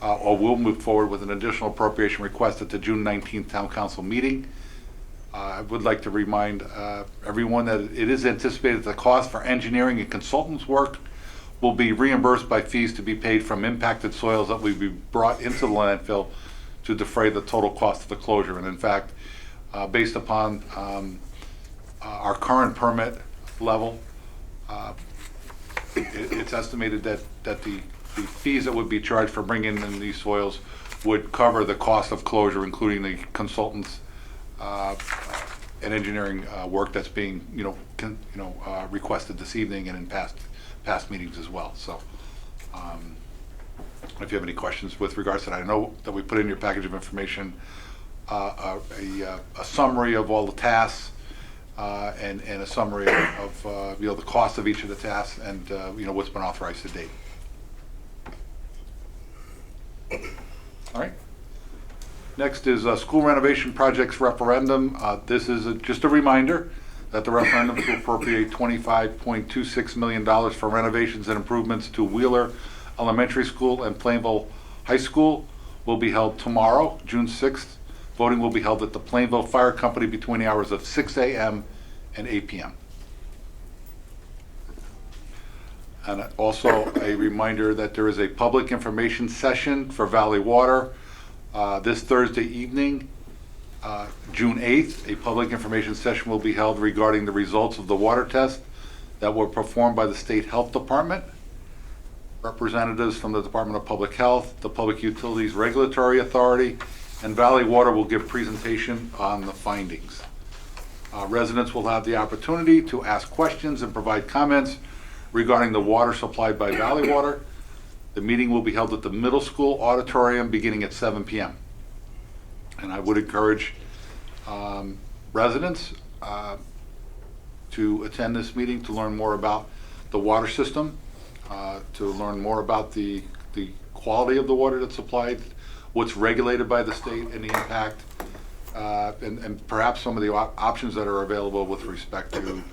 or will move forward with an additional appropriation request at the June 19th Town Council meeting. I would like to remind everyone that it is anticipated that the cost for engineering and consultants work will be reimbursed by fees to be paid from impacted soils that will be brought into the landfill to defray the total cost of the closure. And in fact, based upon our current permit level, it's estimated that the fees that would be charged for bringing in these soils would cover the cost of closure, including the consultants and engineering work that's being requested this evening and in past meetings as well. So if you have any questions with regards to that, I know that we put in your package of information a summary of all the tasks and a summary of the cost of each of the tasks and what's been authorized to date. All right. Next is school renovation projects referendum. This is just a reminder that the referendum to appropriate $25.26 million for renovations and improvements to Wheeler Elementary School and Plainville High School will be held tomorrow, June 6th. Voting will be held at the Plainville Fire Company between the hours of 6 a.m. and 8 p.m. And also a reminder that there is a public information session for Valley Water this Thursday evening, June 8th. A public information session will be held regarding the results of the water test that were performed by the State Health Department. Representatives from the Department of Public Health, the Public Utilities Regulatory Authority, and Valley Water will give presentation on the findings. Residents will have the opportunity to ask questions and provide comments regarding the water supplied by Valley Water. The meeting will be held at the middle school auditorium beginning at 7 p.m. And I would encourage residents to attend this meeting to learn more about the water system, to learn more about the quality of the water that's supplied, what's regulated by the state, and the impact, and perhaps some of the options that are available with respect to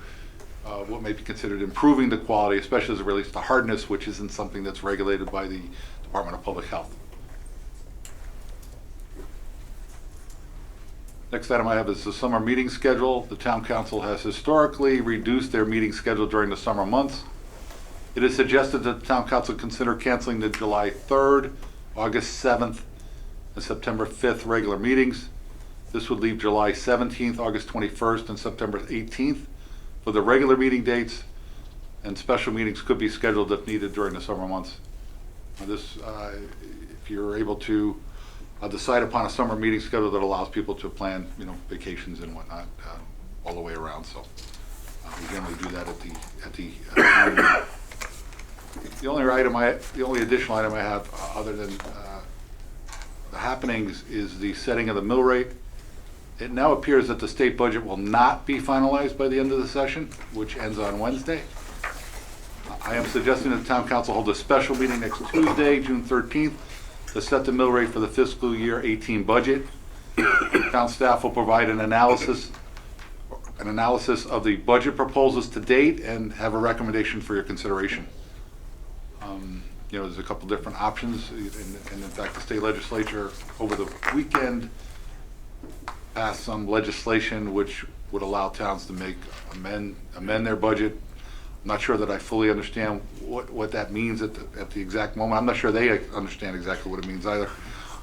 what may be considered improving the quality, especially as it relates to hardness, which isn't something that's regulated by the Department of Public Health. Next item I have is the summer meeting schedule. The Town Council has historically reduced their meeting schedule during the summer months. It is suggested that the Town Council consider canceling the July 3rd, August 7th, and September 5th regular meetings. This would leave July 17th, August 21st, and September 18th for the regular meeting dates, and special meetings could be scheduled if needed during the summer months. If you're able to decide upon a summer meeting schedule that allows people to plan, vacations and whatnot all the way around. So we generally do that at the The only additional item I have, other than the happenings, is the setting of the mill rate. It now appears that the state budget will not be finalized by the end of the session, which ends on Wednesday. I am suggesting that the town council hold a special meeting next Tuesday, June 13th, to set the mill rate for the fiscal year 18 budget. Town staff will provide an analysis of the budget proposals to date and have a recommendation for your consideration. There's a couple different options, and in fact, the state legislature over the weekend passed some legislation which would allow towns to amend their budget. I'm not sure that I fully understand what that means at the exact moment. I'm not sure they understand exactly what it means either,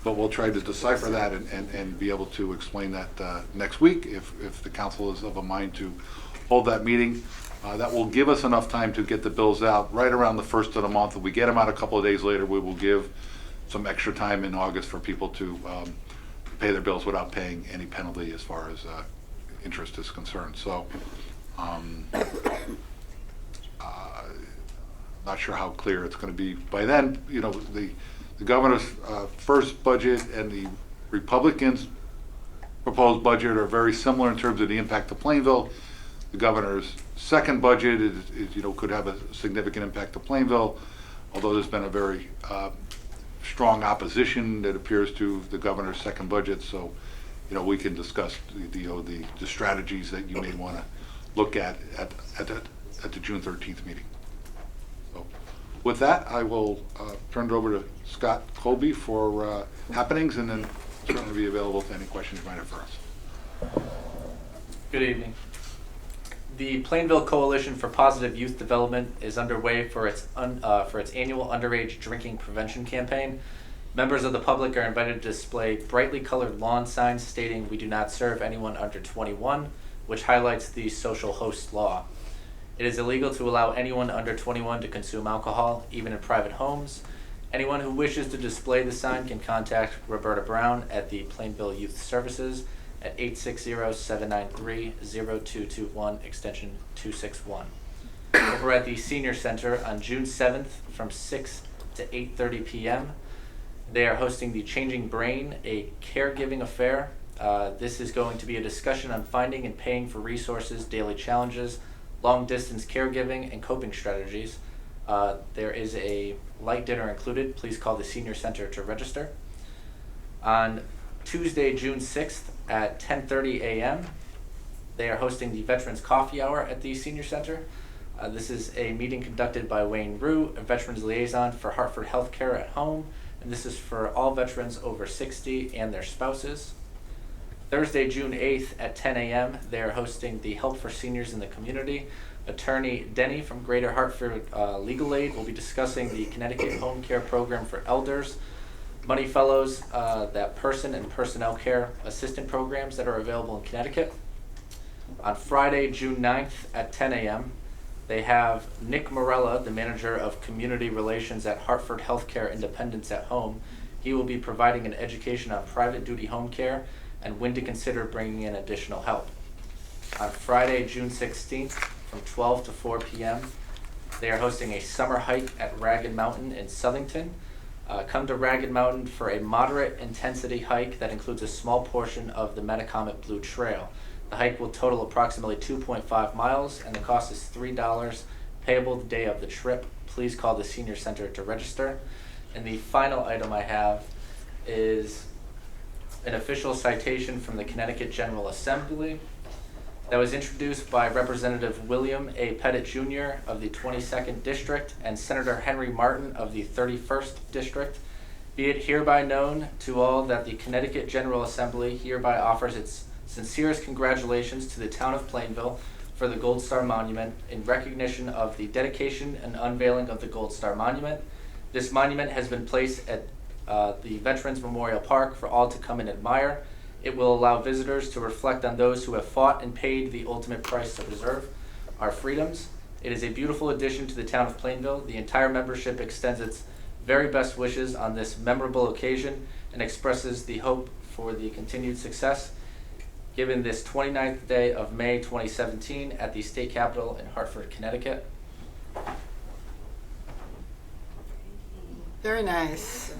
but we'll try to decipher that and be able to explain that next week if the council is of a mind to hold that meeting. That will give us enough time to get the bills out right around the first of the month. If we get them out a couple of days later, we will give some extra time in August for people to pay their bills without paying any penalty as far as interest is concerned. So not sure how clear it's going to be by then. The governor's first budget and the Republicans' proposed budget are very similar in terms of the impact to Plainville. The governor's second budget is could have a significant impact to Plainville, although there's been a very strong opposition that appears to the governor's second budget. So, we can discuss the strategies that you may want to look at the June 13th meeting. So, with that, I will turn it over to Scott Colby for happenings, and then certainly be available to any questions you might have for us. Good evening. The Plainville Coalition for Positive Youth Development is underway for its annual underage drinking prevention campaign. Members of the public are invited to display brightly colored lawn signs stating "We do not serve anyone under 21," which highlights the social host law. It is illegal to allow anyone under 21 to consume alcohol, even in private homes. Anyone who wishes to display the sign can contact Roberta Brown at the Plainville Youth Services at 860-793-0221, extension 261. Over at the Senior Center on June 7th from 6 to 8:30 p.m., they are hosting the Changing Brain, a caregiving affair. This is going to be a discussion on finding and paying for resources, daily challenges, long-distance caregiving, and coping strategies. There is a light dinner included. Please call the Senior Center to register. On Tuesday, June 6th at 10:30 a.m., they are hosting the Veterans Coffee Hour at the Senior Center. This is a meeting conducted by Wayne Rue, a Veterans Liaison for Hartford Healthcare at Home, and this is for all veterans over 60 and their spouses. Thursday, June 8th at 10 a.m., they are hosting the Help for Seniors in the Community. Attorney Denny from Greater Hartford Legal Aid will be discussing the Connecticut Home Care Program for Elders, Money Fellows, that person and personnel care assistant programs that are available in Connecticut. On Friday, June 9th at 10 a.m., they have Nick Morella, the Manager of Community Relations at Hartford Healthcare Independence at Home. He will be providing an education on private duty home care and when to consider bringing in additional help. On Friday, June 16th, from 12 to 4 p.m., they are hosting a summer hike at Ragged Mountain in Southington. Come to Ragged Mountain for a moderate intensity hike that includes a small portion of the Metacomet Blue Trail. The hike will total approximately 2.5 miles, and the cost is $3, payable the day of the trip. Please call the Senior Center to register. And the final item I have is an official citation from the Connecticut General Assembly that was introduced by Representative William A. Pettit Jr. of the 22nd District and Senator Henry Martin of the 31st District. Be it hereby known to all that the Connecticut General Assembly hereby offers its sincerest congratulations to the town of Plainville for the Gold Star Monument in recognition of the dedication and unveiling of the Gold Star Monument. This monument has been placed at the Veterans Memorial Park for all to come and admire. It will allow visitors to reflect on those who have fought and paid the ultimate price to preserve our freedoms. It is a beautiful addition to the town of Plainville. The entire membership extends its very best wishes on this memorable occasion and expresses the hope for the continued success given this 29th day of May 2017 at the state capitol in Hartford, Connecticut. Very nice.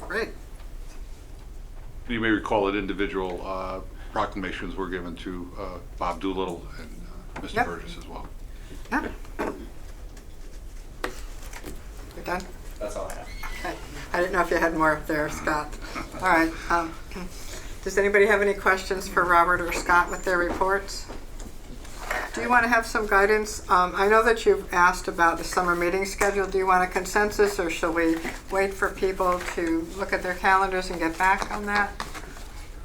Great. You may recall that individual proclamations were given to Bob Doolittle and Mr. Yep. Burgess as well. Yep. You're done? That's all I have. Okay. I didn't know if you had more up there, Scott. All right. Does anybody have any questions for Robert or Scott with their reports? Do you want to have some guidance? I know that you've asked about the summer meeting schedule. Do you want a consensus, or shall we wait for people to look at their calendars and get back on that?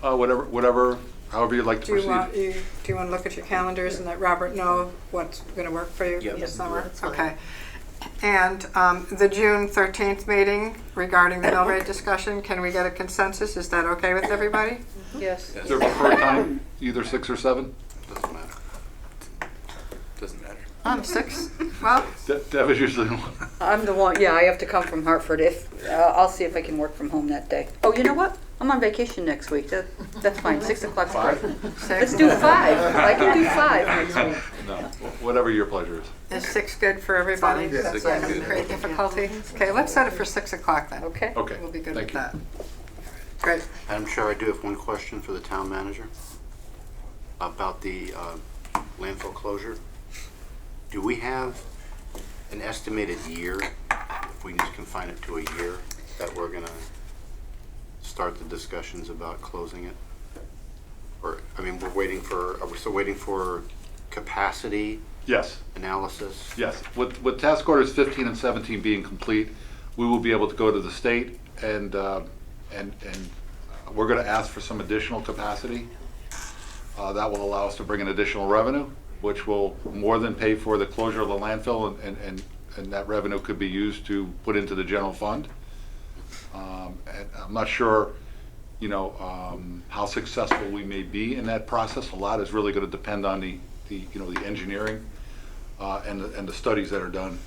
Whatever, however you'd like to Do you proceed. do you want to look at your calendars and let Robert know what's going to work for you Yep. in the summer? That's fine. Okay. And the June 13th meeting regarding the mill rate discussion, can we get a consensus? Is that okay with everybody? Yes. Is there a preferred time, either 6 or 7? Doesn't matter. Doesn't matter. 6? Well, Deb is usually the one. I'm the one, yeah, I have to come from Hartford. I'll see if I can work from home that day. Oh, you know what? I'm on vacation next week. That's fine. 6 o'clock's great. 6? Let's do 5. I can do 5 next week. No, whatever your pleasure is. Is 6 good for everybody? Fine. That's not going to create difficulty? Okay, let's set it for 6 o'clock then. Okay. Okay. We'll be good Thank with that. Great. Madam Chair, I do have one question for the town manager about the landfill closure. Do we have an estimated year, if we can just confine it to a year, that we're going to start the discussions about closing it? Or, I mean, are we still waiting for capacity Yes. analysis? Yes, with task orders 15 and 17 being complete, we will be able to go to the state and we're going to ask for some additional capacity. That will allow us to bring in additional revenue, which will more than pay for the closure of the landfill, and that revenue could be used to put into the general fund. And I'm not sure, how successful we may be in that process. A lot is really going to depend on the engineering and the studies that are done,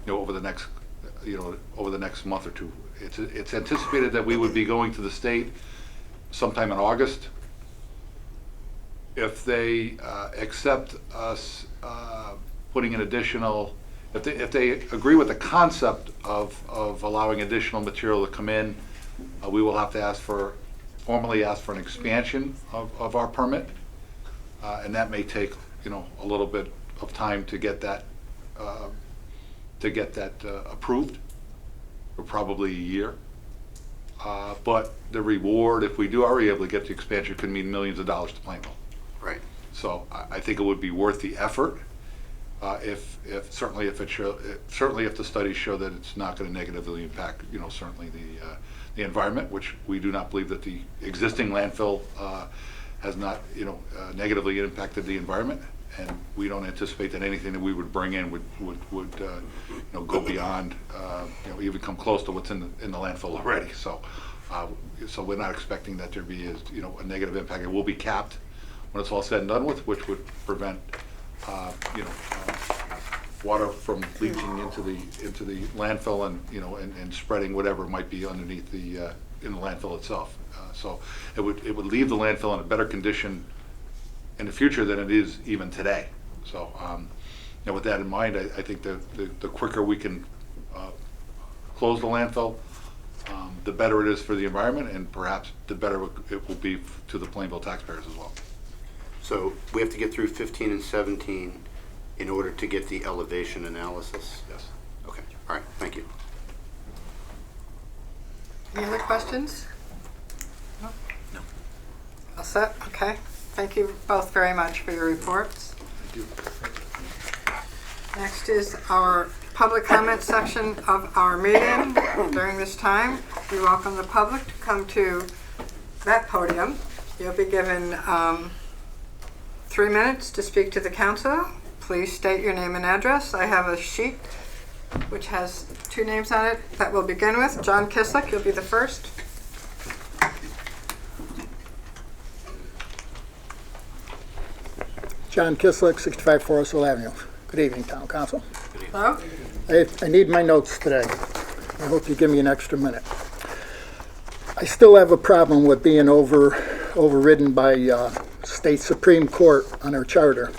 over the next month or two. It's anticipated that we would be going to the state sometime in August. If they accept us putting in additional, if they agree with the concept of allowing additional material to come in, we will have to formally ask for an expansion of our permit, and that may take a little bit of time to get that approved, for probably a year. But the reward, if we are able to get the expansion, could mean millions of dollars to Plainville. Right. So I think it would be worth the effort, certainly if the studies show that it's not going to negatively impact, certainly the environment, which we do not believe that the existing landfill has not, negatively impacted the environment, and we don't anticipate that anything that we would bring in would go beyond, even come close to what's in the landfill already. So we're not expecting that there be a negative impact. It will be capped when it's all said and done with, which would prevent water from leaching into the landfill and spreading whatever might be underneath in the landfill itself. So it would leave the landfill in a better condition in the future than it is even today. So with that in mind, I think the quicker we can close the landfill, the better it is for the environment, and perhaps the better it will be to the Plainville taxpayers as well. So we have to get through 15 and 17 in order to get the elevation analysis? Yes. Okay, all right, thank you. Any other questions? No. All set? Okay. Thank you both very much for your reports. Thank you. Next is our public comment section of our meeting. During this time, we welcome the public to come to that podium. You'll be given 3 minutes to speak to the council. Please state your name and address. I have a sheet which has 2 names on it that we'll begin with. John Kislick, you'll be the first. John Kislick, 65 Forest Hill Avenue. Good evening, Town Council. Hello. I need my notes today. I hope you give me an extra minute. I still have a problem with being overridden by State Supreme Court on our charter.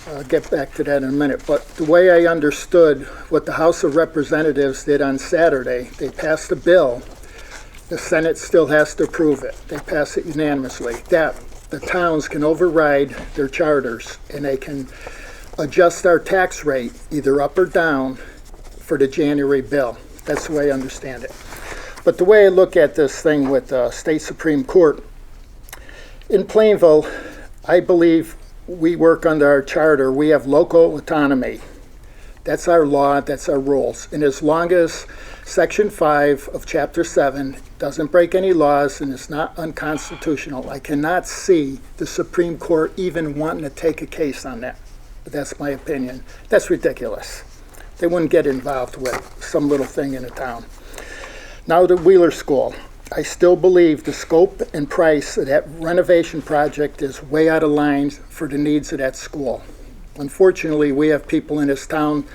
I'll get back to that in a minute. But the way I understood what the House of Representatives did on Saturday, they passed a bill. The Senate still has to approve it. They pass it unanimously. That the towns can override their charters and they can adjust our tax rate either up or down for the January bill. That's the way I understand it. But the way I look at this thing with the State Supreme Court, in Plainville, I believe we work under our charter. We have local autonomy. That's our law, that's our rules. And as long as Section 5 of Chapter 7 doesn't break any laws and is not unconstitutional, I cannot see the Supreme Court even wanting to take a case on that. But that's my opinion. That's ridiculous. They wouldn't get involved with some little thing in a town. Now the Wheeler School. I still believe the scope and price of that renovation project is way out of line for the needs of that school. Unfortunately, we have people in this town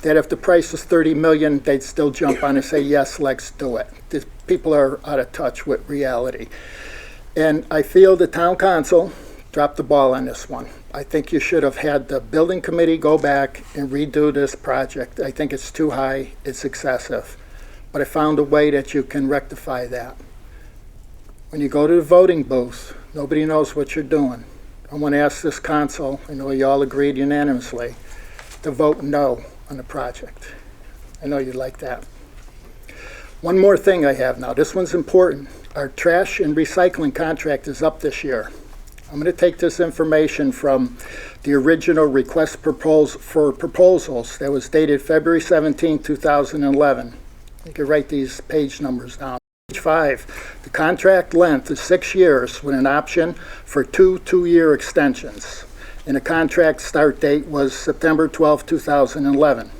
that if the price was $30 million, they'd still jump on and say, yes, let's do it. These people are out of touch with reality. And I feel the town council dropped the ball on this one. I think you should have had the building committee go back and redo this project. I think it's too high, it's excessive. But I found a way that you can rectify that. When you go to the voting booth, nobody knows what you're doing. I want to ask this council, I know you all agreed unanimously, to vote no on the project. I know you'd like that. One more thing I have now, this one's important. Our trash and recycling contract is up this year. I'm going to take this information from the original request for proposals that was dated February 17, 2011. You can write these page numbers down. Page 5, the contract length is 6 years with an option for 2 two-year extensions. And the contract start date was September 12, 2011.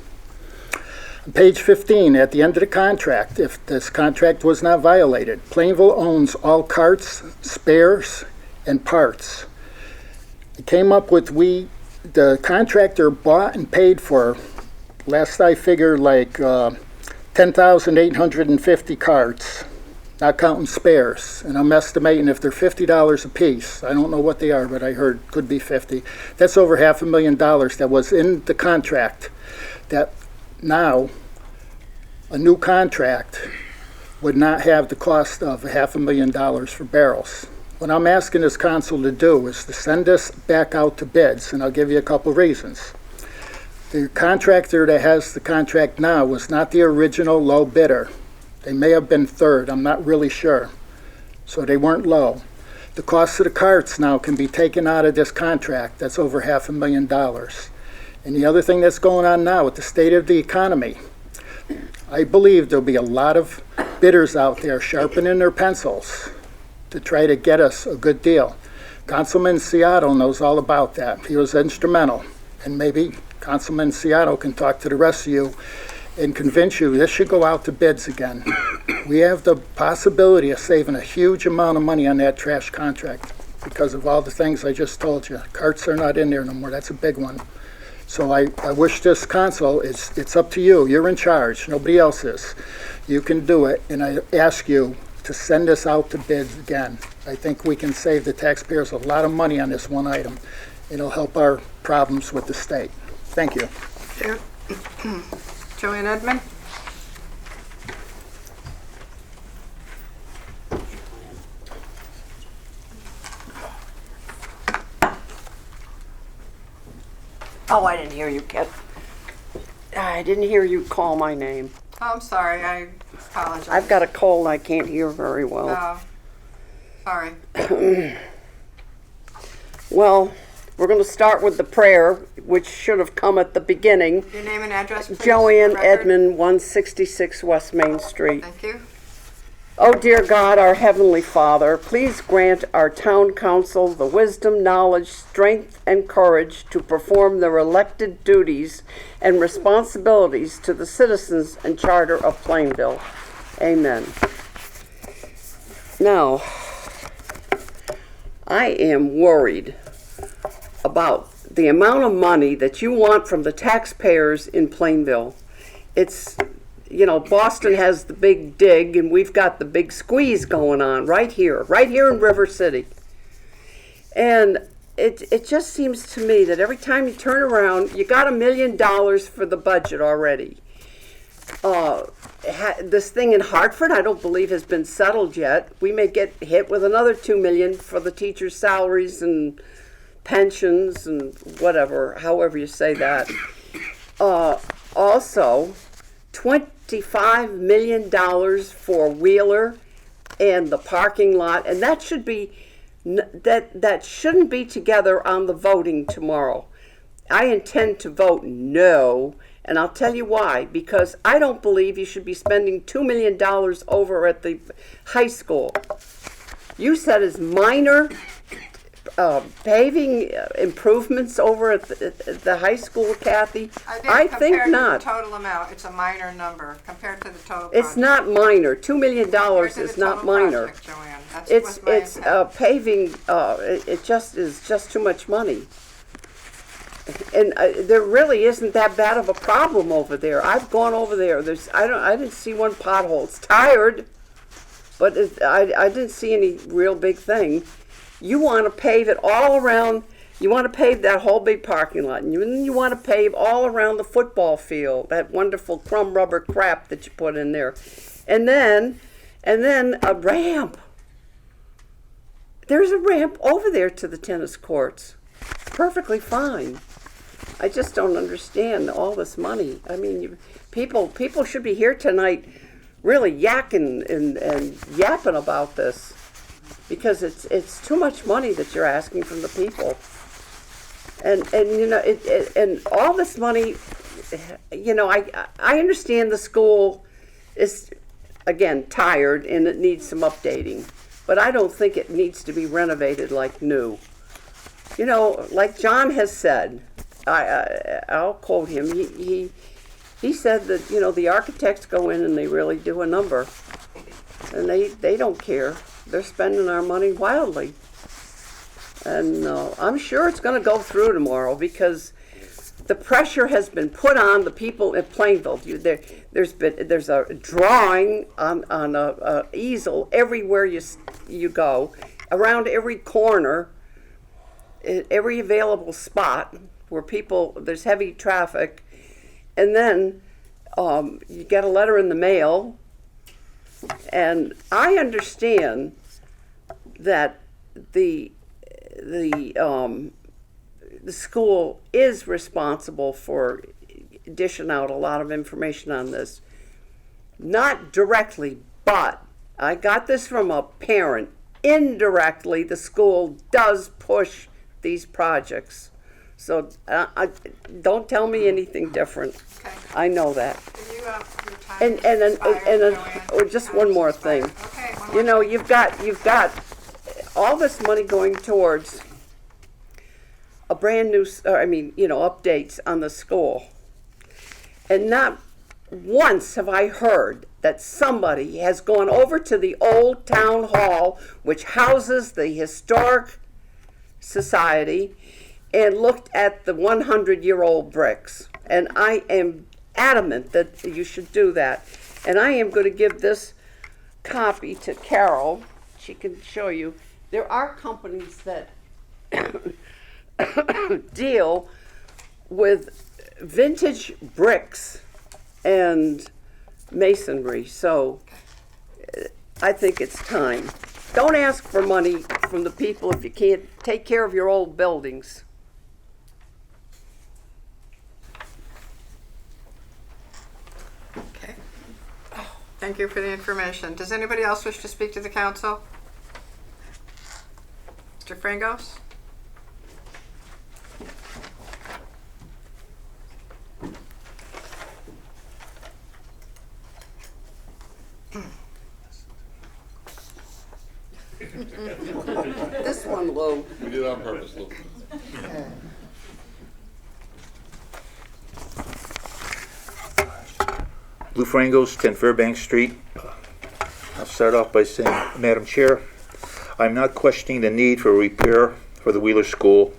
On page 15, at the end of the contract, if this contract was not violated, Plainville owns all carts, spares, and parts. It came up with the contractor bought and paid for, last I figured, like 10,850 carts, not counting spares. And I'm estimating if they're $50 a piece, I don't know what they are, but I heard could be 50. That's over $500,000 that was in the contract that now a new contract would not have the cost of $500,000 for barrels. What I'm asking this council to do is to send this back out to bids, and I'll give you a couple reasons. The contractor that has the contract now was not the original low bidder. They may have been third, I'm not really sure. So they weren't low. The cost of the carts now can be taken out of this contract. That's over $500,000. And the other thing that's going on now with the state of the economy, I believe there'll be a lot of bidders out there sharpening their pencils to try to get us a good deal. Councilman Seattle knows all about that. He was instrumental. And maybe Councilman Seattle can talk to the rest of you and convince you this should go out to bids again. We have the possibility of saving a huge amount of money on that trash contract because of all the things I just told you. Carts are not in there no more. That's a big one. So I wish this council, it's up to you. You're in charge. Nobody else is. You can do it, and I ask you to send this out to bids again. I think we can save the taxpayers a lot of money on this one item. It'll help our problems with the state. Thank you. Joanne Edmond? Oh, I didn't hear you, Kat. I didn't hear you call my name. Oh, I'm sorry, I apologize. I've got a cold, I can't hear very well. Oh, sorry. Well, we're going to start with the prayer, which should have come at the beginning. Your name and address, please. Joanne Edmond, 166 West Main Street. Thank you. Oh, dear God, our Heavenly Father, please grant our town council the wisdom, knowledge, strength, and courage to perform their elected duties and responsibilities to the citizens and charter of Plainville. Amen. Now, I am worried about the amount of money that you want from the taxpayers in Plainville. It's, you know, Boston has the big dig and we've got the big squeeze going on right here in River City. And it just seems to me that every time you turn around, you got $1 million for the budget already. This thing in Hartford, I don't believe has been settled yet. We may get hit with another $2 million for the teachers' salaries and pensions and whatever, however you say that. Also, $25 million for Wheeler and the parking lot, and that should be that shouldn't be together on the voting tomorrow. I intend to vote no, and I'll tell you why. Because I don't believe you should be spending $2 million over at the high school. You said it's minor paving improvements over at the high school, Kathy? I think Compared not. to the total amount, it's a minor number compared to the total It's project. not minor. $2 million is not minor. Project, Joanne. That's It's what's my intent. paving. It just is just too much money, and there really isn't that bad of a problem over there. I've gone over there. I didn't see one pothole. It's tired, but I didn't see any real big thing. You want to pave it all around. You want to pave that whole big parking lot, and you want to pave all around the football field, that wonderful crumb rubber crap that you put in there, and then a ramp. There's a ramp over there to the tennis courts. Perfectly fine. I just don't understand all this money. I mean, people should be here tonight really yakking and yapping about this, because it's too much money that you're asking from the people. And you know, and all this money, you know, I understand the school is, again, tired and it needs some updating, but I don't think it needs to be renovated like new. You know, like John has said, I'll quote him, he said that, you know, the architects go in and they really do a number, and they don't care. They're spending our money wildly. And I'm sure it's going to go through tomorrow, because the pressure has been put on the people at Plainville. There's a drawing on a easel everywhere you go, around every corner, every available spot where there's heavy traffic, and then you get a letter in the mail. And I understand that the school is responsible for dishing out a lot of information on this. Not directly, but I got this from a parent. Indirectly, the school does push these projects. So don't tell me anything different. Okay. I know that. Your time Just one more thing. You know, you've got all this money going towards a brand new, updates on the school. And not once have I heard that somebody has gone over to the old town hall, which houses the Historic Society, and looked at the 100-year-old bricks. And I am adamant that you should do that. And I am going to give this copy to Carol. She can show you. There are companies that deal with vintage bricks and masonry. So I think it's time. Don't ask for money from the people if you can't take care of your old buildings. Okay. Thank you for the information. Does anybody else wish to speak to the council? Mr. Frangos? This one, Lou. We did it on purpose, Lou. Lou Frangos, 10 Fairbanks Street. I'll start off by saying, Madam Chair, I'm not questioning the need for repair for the Wheeler School,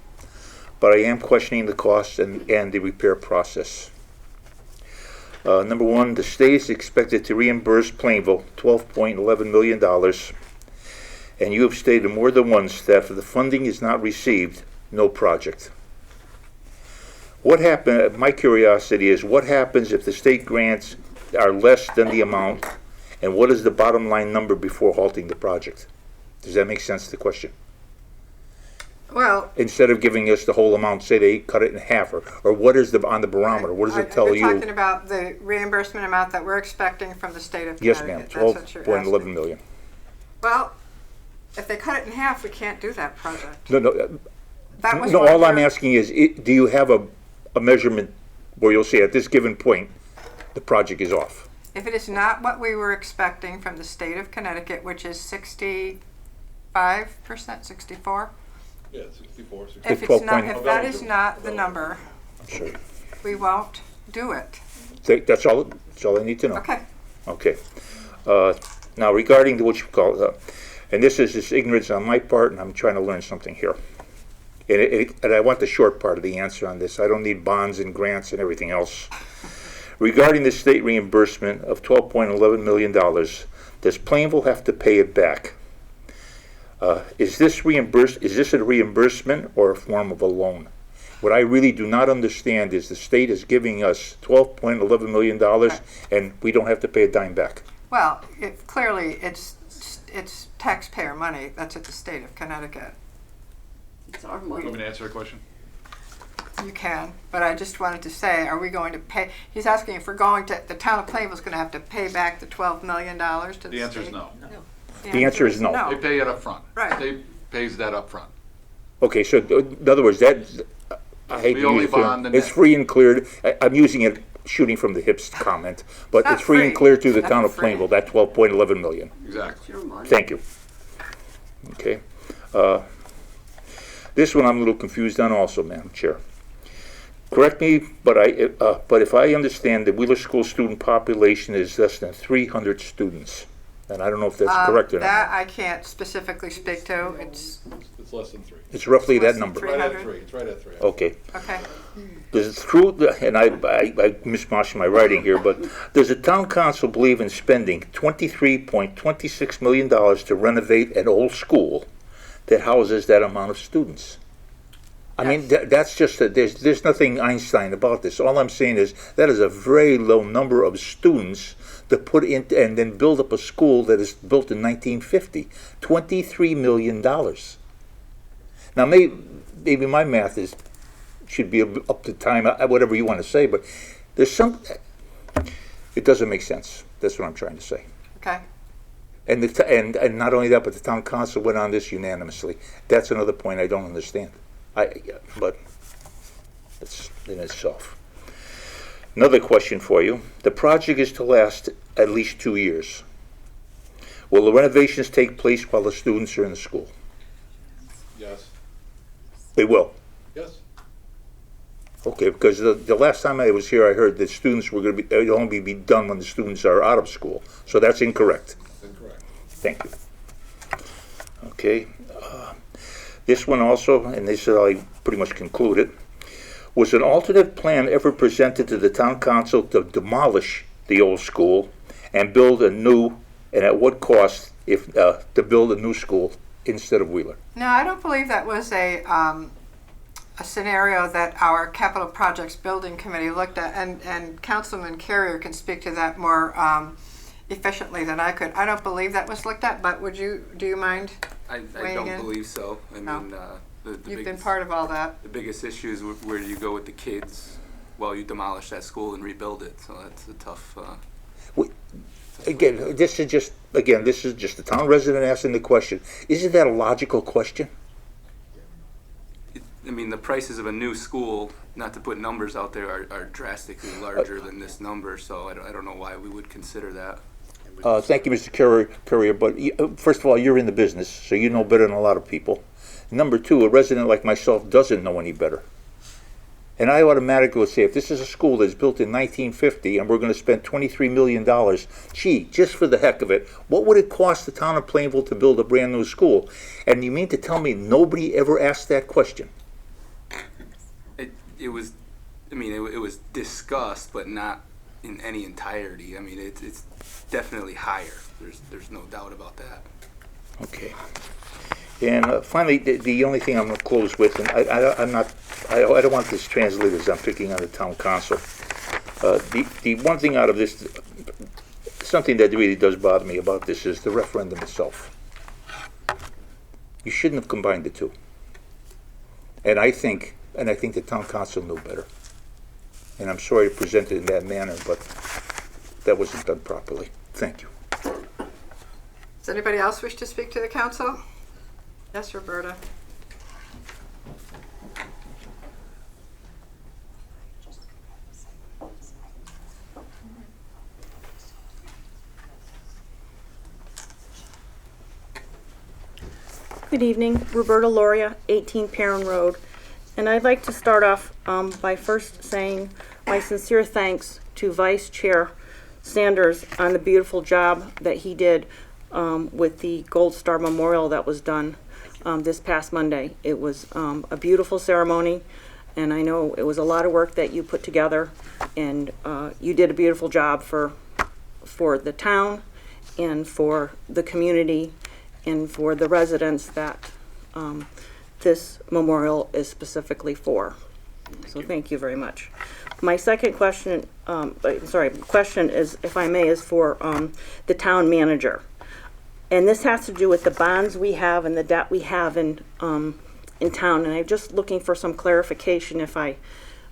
but I am questioning the cost and the repair process. Number one, the state is expected to reimburse Plainville $12.11 million, and you have stated more than once that if the funding is not received, no project. What happened, my curiosity is, what happens if the state grants are less than the amount, and what is the bottom line number before halting the project? Does that make sense to the question? Well, Instead of giving us the whole amount, say they cut it in half, or what is the, on the barometer, what does it tell you're you? talking about the reimbursement amount that we're expecting from the state of Yes, Connecticut. ma'am, That's what you're asking. 12.11 million. Well, if they cut it in half, we can't do that project. No, That was no, one of all I'm your- asking is, do you have a measurement where you'll say at this given point, the project is off? If it is not what we were expecting from the state of Connecticut, which is 65%, 64? Yeah, 64, If it's not, if that is not the number, Sure. we won't do it. That's all I need to know. Okay. Okay. Now regarding what you call, and this is just ignorance on my part, and I'm trying to learn something here. And I want the short part of the answer on this. I don't need bonds and grants and everything else. Regarding the state reimbursement of $12.11 million, does Plainville have to pay it back? Is this a reimbursement or a form of a loan? What I really do not understand is the state is giving us $12.11 million and we don't have to pay a dime back. Well, clearly, it's taxpayer money. That's at the state of Connecticut. It's our Want money. me to answer that question? You can, but I just wanted to say, are we going to pay? He's asking if we're going to, the town of Plainville's going to have to pay back the $12 million to the state. The answer is no. The answer is no. They pay it up front. Right. State pays that up front. Okay, so in other words, that, I hate We to only use the term, bond the it's net. free and cleared. I'm using it shooting from the hips comment, but It's it's not free and free. clear to the It's town not of free. Plainville, that $12.11 million. Exactly. Thank you. Okay. This one I'm a little confused on also, Madam Chair. Correct me, but if I understand, the Wheeler School student population is less than 300 students, and I don't know if that's correct or not. That I can't specifically speak to. It's less than 3. It's roughly It's that less than number. 300. Right at 3. It's right at 3. Okay. Okay. Does through and I mismatched my writing here, but does the town council believe in spending $23.26 million to renovate an old school that houses that amount of students? I mean, that's just there's nothing Einstein about this. All I'm saying is that is a very low number of students to put in and then build up a school that is built in 1950. $23 million. Now, maybe my math should be up to time, whatever you want to say, but there's some. It doesn't make sense. That's what I'm trying to say. Okay. And and not only that, but the town council went on this unanimously. That's another point I don't understand. But it's in itself. Another question for you. The project is to last at least 2 years. Will the renovations take place while the students are in the school? Yes. They will. Yes. Okay, because the last time I was here, I heard that students were going to they'd only be done when the students are out of school. So that's incorrect. Incorrect. Thank you. Okay. This one also, and this I pretty much concluded, was an alternate plan ever presented to the town council to demolish the old school and build a new, and at what cost if to build a new school instead of Wheeler? No, I don't believe that was a scenario that our capital projects building committee looked at, and Councilman Carrier can speak to that more efficiently than I could. I don't believe that was looked at, but do you mind? I weighing don't in? believe so. I No. mean, You've been part of all that. The biggest issue is where do you go with the kids while you demolish that school and rebuild it. So that's a tough. Again, this is just the town resident asking the question. Isn't that a logical question? I mean, the prices of a new school, not to put numbers out there, are drastically larger than this number. So I don't know why we would consider that. Thank you, Mr. Courier, but first of all, you're in the business, so you know better than a lot of people. Number two, a resident like myself doesn't know any better. And I automatically would say, if this is a school that's built in 1950 and we're going to spend $23 million, gee, just for the heck of it, what would it cost the town of Plainville to build a brand new school? And you mean to tell me nobody ever asked that question? It was, I mean, it was discussed, but not in any entirety. I mean, it's definitely higher. There's no doubt about that. Okay. And finally, the only thing I'm going to close with, and I don't want this translated as I'm picking on the town council. The one thing out of this, something that really does bother me about this is the referendum itself. You shouldn't have combined the two. And I think the town council knew better. And I'm sorry to present it in that manner, but that wasn't done properly. Thank you. Does anybody else wish to speak to the council? Yes, Roberta. Good evening, Roberta Loria, 18 Perrin Road. And I'd like to start off by first saying my sincere thanks to Vice Chair Sanders on the beautiful job that he did with the Gold Star Memorial that was done this past Monday. It was a beautiful ceremony, and I know it was a lot of work that you put together, and you did a beautiful job for the town and for the community and for the residents that this memorial is specifically for. So thank you very much. My second question, question is, if I may, is for the town manager. And this has to do with the bonds we have and the debt we have in town. And I'm just looking for some clarification, if I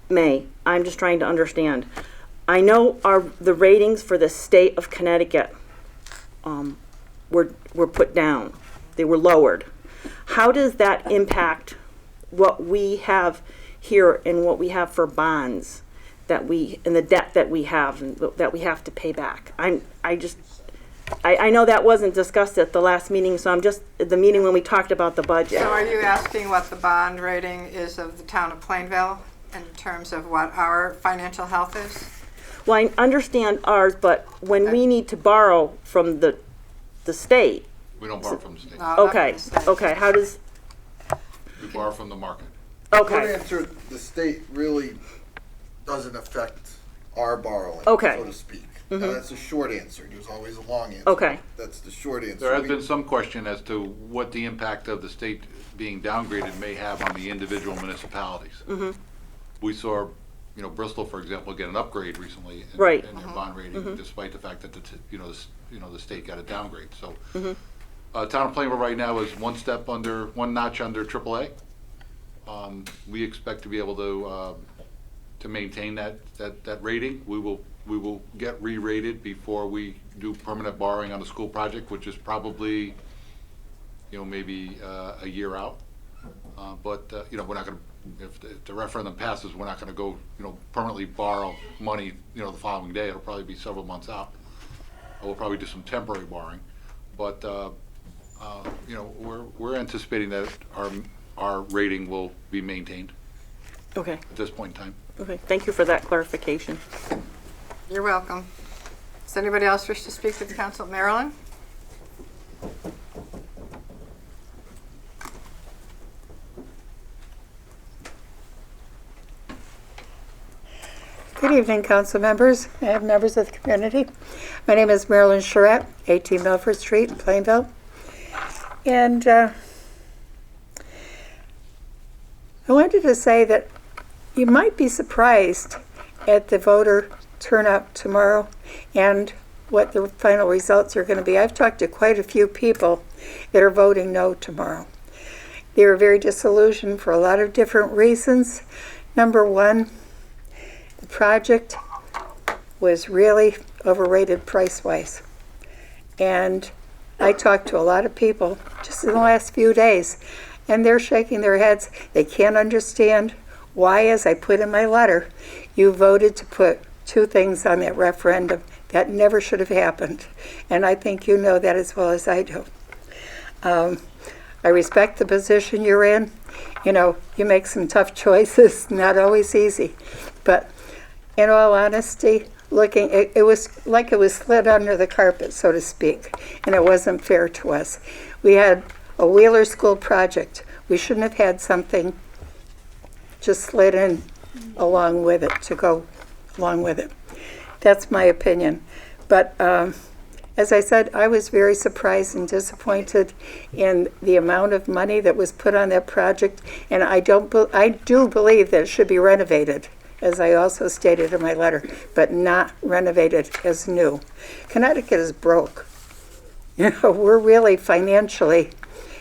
may. I'm just trying to understand. I know the ratings for the state of Connecticut were put down. They were lowered. How does that impact what we have here and what we have for bonds and the debt that we have and that we have to pay back? I know that wasn't discussed at the last meeting, so I'm just the meeting when we talked about the budget. So are you asking what the bond rating is of the town of Plainville in terms of what our financial health is? Well, I understand ours, but when we need to borrow from the state. We don't borrow from the state. No, Okay, okay, how does? We borrow from the market. Okay. Short answer, the state really doesn't affect our borrowing, Okay. so to speak. Mhm. Mm-hmm. Now, that's a short answer. There's always a long answer. Okay. That's the short answer. There has been some question as to what the impact of the state being downgraded may have on the individual municipalities. Mhm. We saw, Bristol, for example, get an upgrade recently in, Right. in their bond rating, Mhm. despite the fact that the state got a downgrade. So, Mhm. Town of Plainville right now is one notch under AAA. We expect to be able to maintain that rating. We will get re-rated before we do permanent borrowing on the school project, which is probably, maybe a year out. But we're not going to, if the referendum passes, we're not going to go, permanently borrow money, the following day. It'll probably be several months out. We'll probably do some temporary borrowing, but we're anticipating that our rating will be maintained. Okay. At this point in time. Okay, thank you for that clarification. You're welcome. Does anybody else wish to speak to the council? Marilyn? Good evening, council members and members of the community. My name is Marilyn Charette, 18 Milford Street in Plainville. And I wanted to say that you might be surprised at the voter turnout tomorrow and what the final results are going to be. I've talked to quite a few people that are voting no tomorrow. They were very disillusioned for a lot of different reasons. Number one, the project was really overrated price-wise. And I talked to a lot of people just in the last few days, and they're shaking their heads. They can't understand why, as I put in my letter, you voted to put two things on that referendum that never should have happened. And I think you know that as well as I do. I respect the position you're in. You make some tough choices, not always easy. But in all honesty, it was like it was slid under the carpet, so to speak, and it wasn't fair to us. We had a Wheeler School project. We shouldn't have had something just slid in along with it, to go along with it. That's my opinion. But As I said, I was very surprised and disappointed in the amount of money that was put on that project, and I do believe that it should be renovated, as I also stated in my letter, but not renovated as new. Connecticut is broke. You know, we're really financially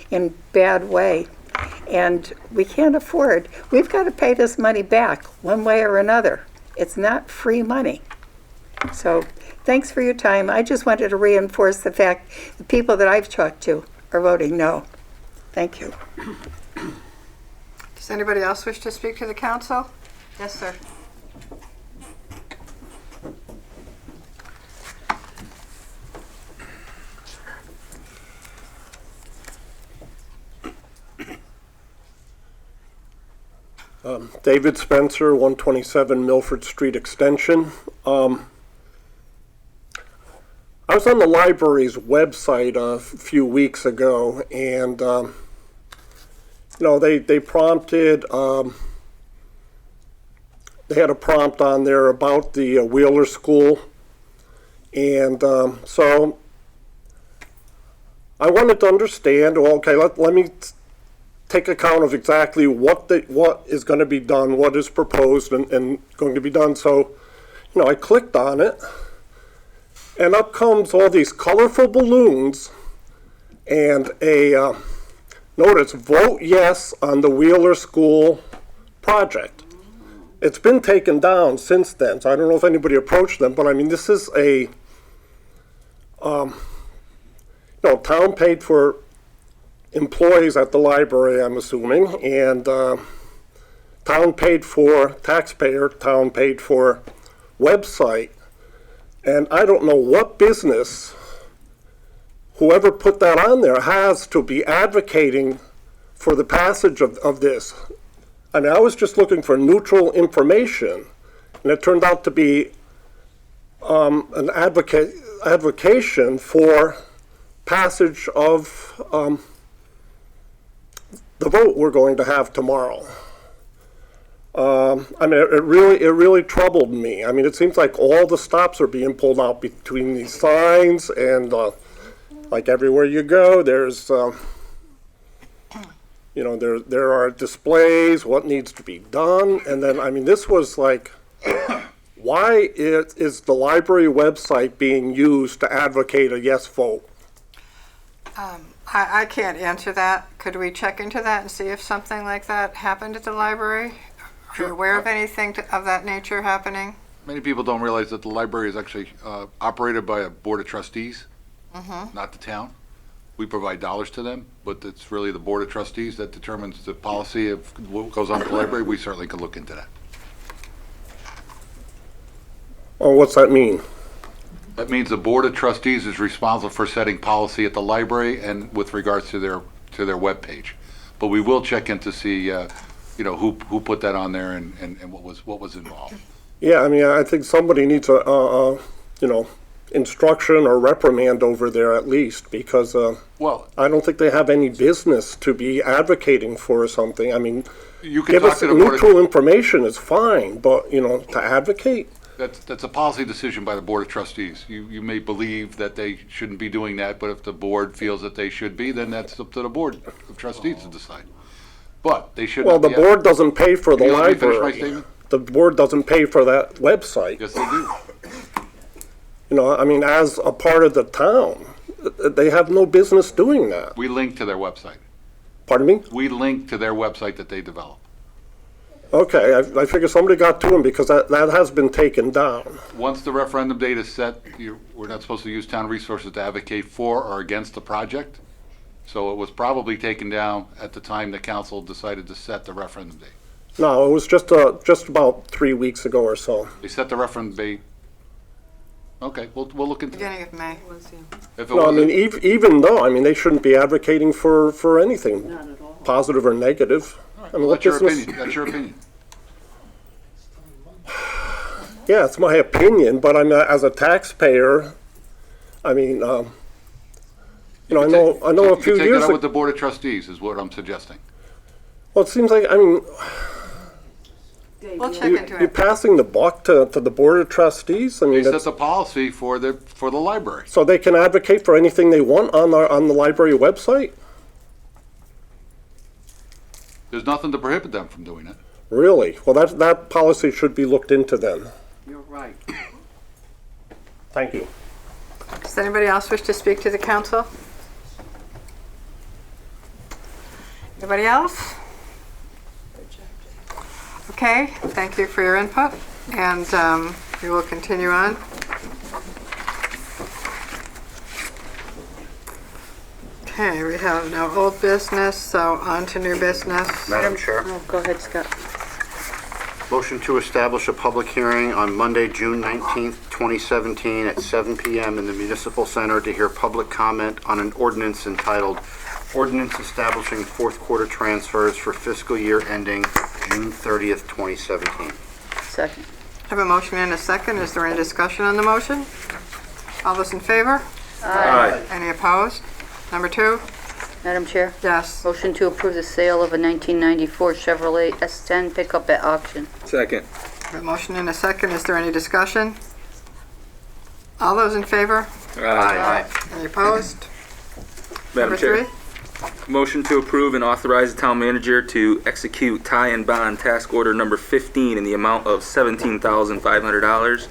in bad way, and we can't afford. We've got to pay this money back one way or another. It's not free money. So thanks for your time. I just wanted to reinforce the fact the people that I've talked to are voting no. Thank you. Does anybody else wish to speak to the council? Yes, sir. David Spencer, 127 Milford Street Extension. I was on the library's website a few weeks ago, and they prompted. They had a prompt on there about the Wheeler School, and so I wanted to understand. Well, okay, let me take account of exactly what is going to be done, what is proposed and going to be done. So, I clicked on it, and up comes all these colorful balloons and a notice, vote yes on the Wheeler School project. It's been taken down since then, so I don't know if anybody approached them, but I mean, this is a, town paid for employees at the library, I'm assuming, and town paid for website. And I don't know what business whoever put that on there has to be advocating for the passage of this. I mean, I was just looking for neutral information, and it turned out to be an advocation for passage of the vote we're going to have tomorrow. I mean, it really troubled me. I mean, it seems like all the stops are being pulled out between these signs, and like everywhere you go, there's, there are displays, what needs to be done, and then, I mean, this was like, why is the library website being used to advocate a yes vote? I can't answer that. Could we check into that and see if something like that happened at the library? Are you aware of anything of that nature happening? Many people don't realize that the library is actually operated by a board of trustees, not the town. We provide dollars to them, but it's really the board of trustees that determines the policy of what goes on at the library. We certainly could look into that. Well, what's that mean? That means the board of trustees is responsible for setting policy at the library and with regards to their webpage. But we will check in to see, who put that on there and what was involved. Yeah, I mean, I think somebody needs a instruction or reprimand over there at least, because I don't think they have any business to be advocating for something. I mean, you can give talk us to the board neutral information is fine, but to advocate. That's a policy decision by the board of trustees. You may believe that they shouldn't be doing that, but if the board feels that they should be, then that's up to the board of trustees to decide. But they should. Well, the board doesn't pay for the Let me finish my library. statement? The board doesn't pay for that website. Yes, they do. I mean, as a part of the town, they have no business doing that. We link to their website. Pardon me? We link to their website that they develop. Okay, I figure somebody got to them because that has been taken down. Once the referendum date is set, we're not supposed to use town resources to advocate for or against the project. So it was probably taken down at the time the council decided to set the referendum date. No, it was just about 3 weeks ago or so. They set the referendum date. Okay, we'll look into Beginning of May. If it No, I wasn't- mean, even though, I mean, they shouldn't be advocating for anything, positive or negative. I mean, Well, what that's your business- opinion. That's your opinion. Yeah, it's my opinion, but I'm as a taxpayer. I mean, I know a few You take years it up ago. with the board of trustees is what I'm suggesting. Well, it seems like, I mean, We'll check into You're it. passing the buck to the Board of Trustees? I mean, They set that's, the policy for the library. so they can advocate for anything they want on the library website? There's nothing to prohibit them from doing it. Really? Well, that policy should be looked into then. You're right. Thank you. Does anybody else wish to speak to the council? Anybody else? Okay, thank you for your input, and we will continue on. Okay, we have no old business, so on to new business. Madam Chair, Oh, go ahead, Scott. motion to establish a public hearing on Monday, June 19th, 2017 at 7 p.m. in the Municipal Center to hear public comment on an ordinance entitled Ordinance Establishing Fourth Quarter Transfers for Fiscal Year Ending June 30th, 2017. Second. I have a motion and a second. Is there any discussion on the motion? All those in favor? Aye. Any opposed? Number two? Madam Chair? Yes. Motion to approve the sale of a 1994 Chevrolet S10 pickup at auction. Second. I have a motion and a second. Is there any discussion? All those in favor? Aye. Any opposed? Madam Number Chair. three? Motion to approve and authorize the town manager to execute tie and bond task order number 15 in the amount of $17,500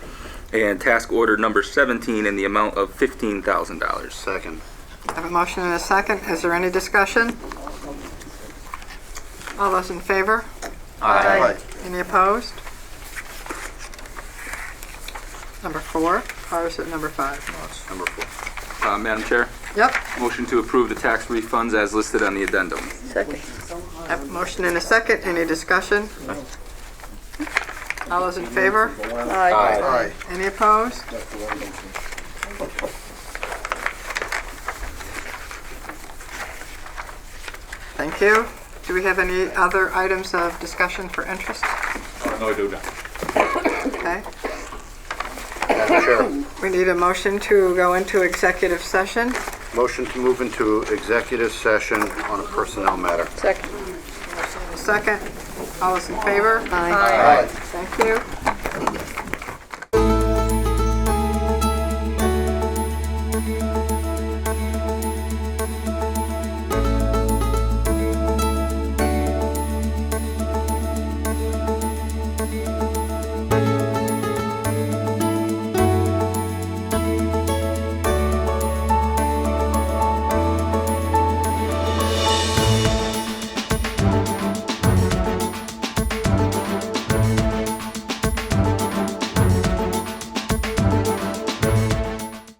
and task order number 17 in the amount of $15,000. Second. I have a motion and a second. Is there any discussion? All those in favor? Aye. Any opposed? Number four, or is it number five? Number 4. Madam Chair, Yep. motion to approve the tax refunds as listed on the addendum. Second. I have a motion and a second. Any discussion? All those in favor? Aye. Any opposed? Thank you. Do we have any other items of discussion for interest? No, I do not. Okay. Madam Chair, We need a motion to go into executive session. motion to move into executive session on a personnel matter. Second. A second. All those in favor? Aye. Thank you.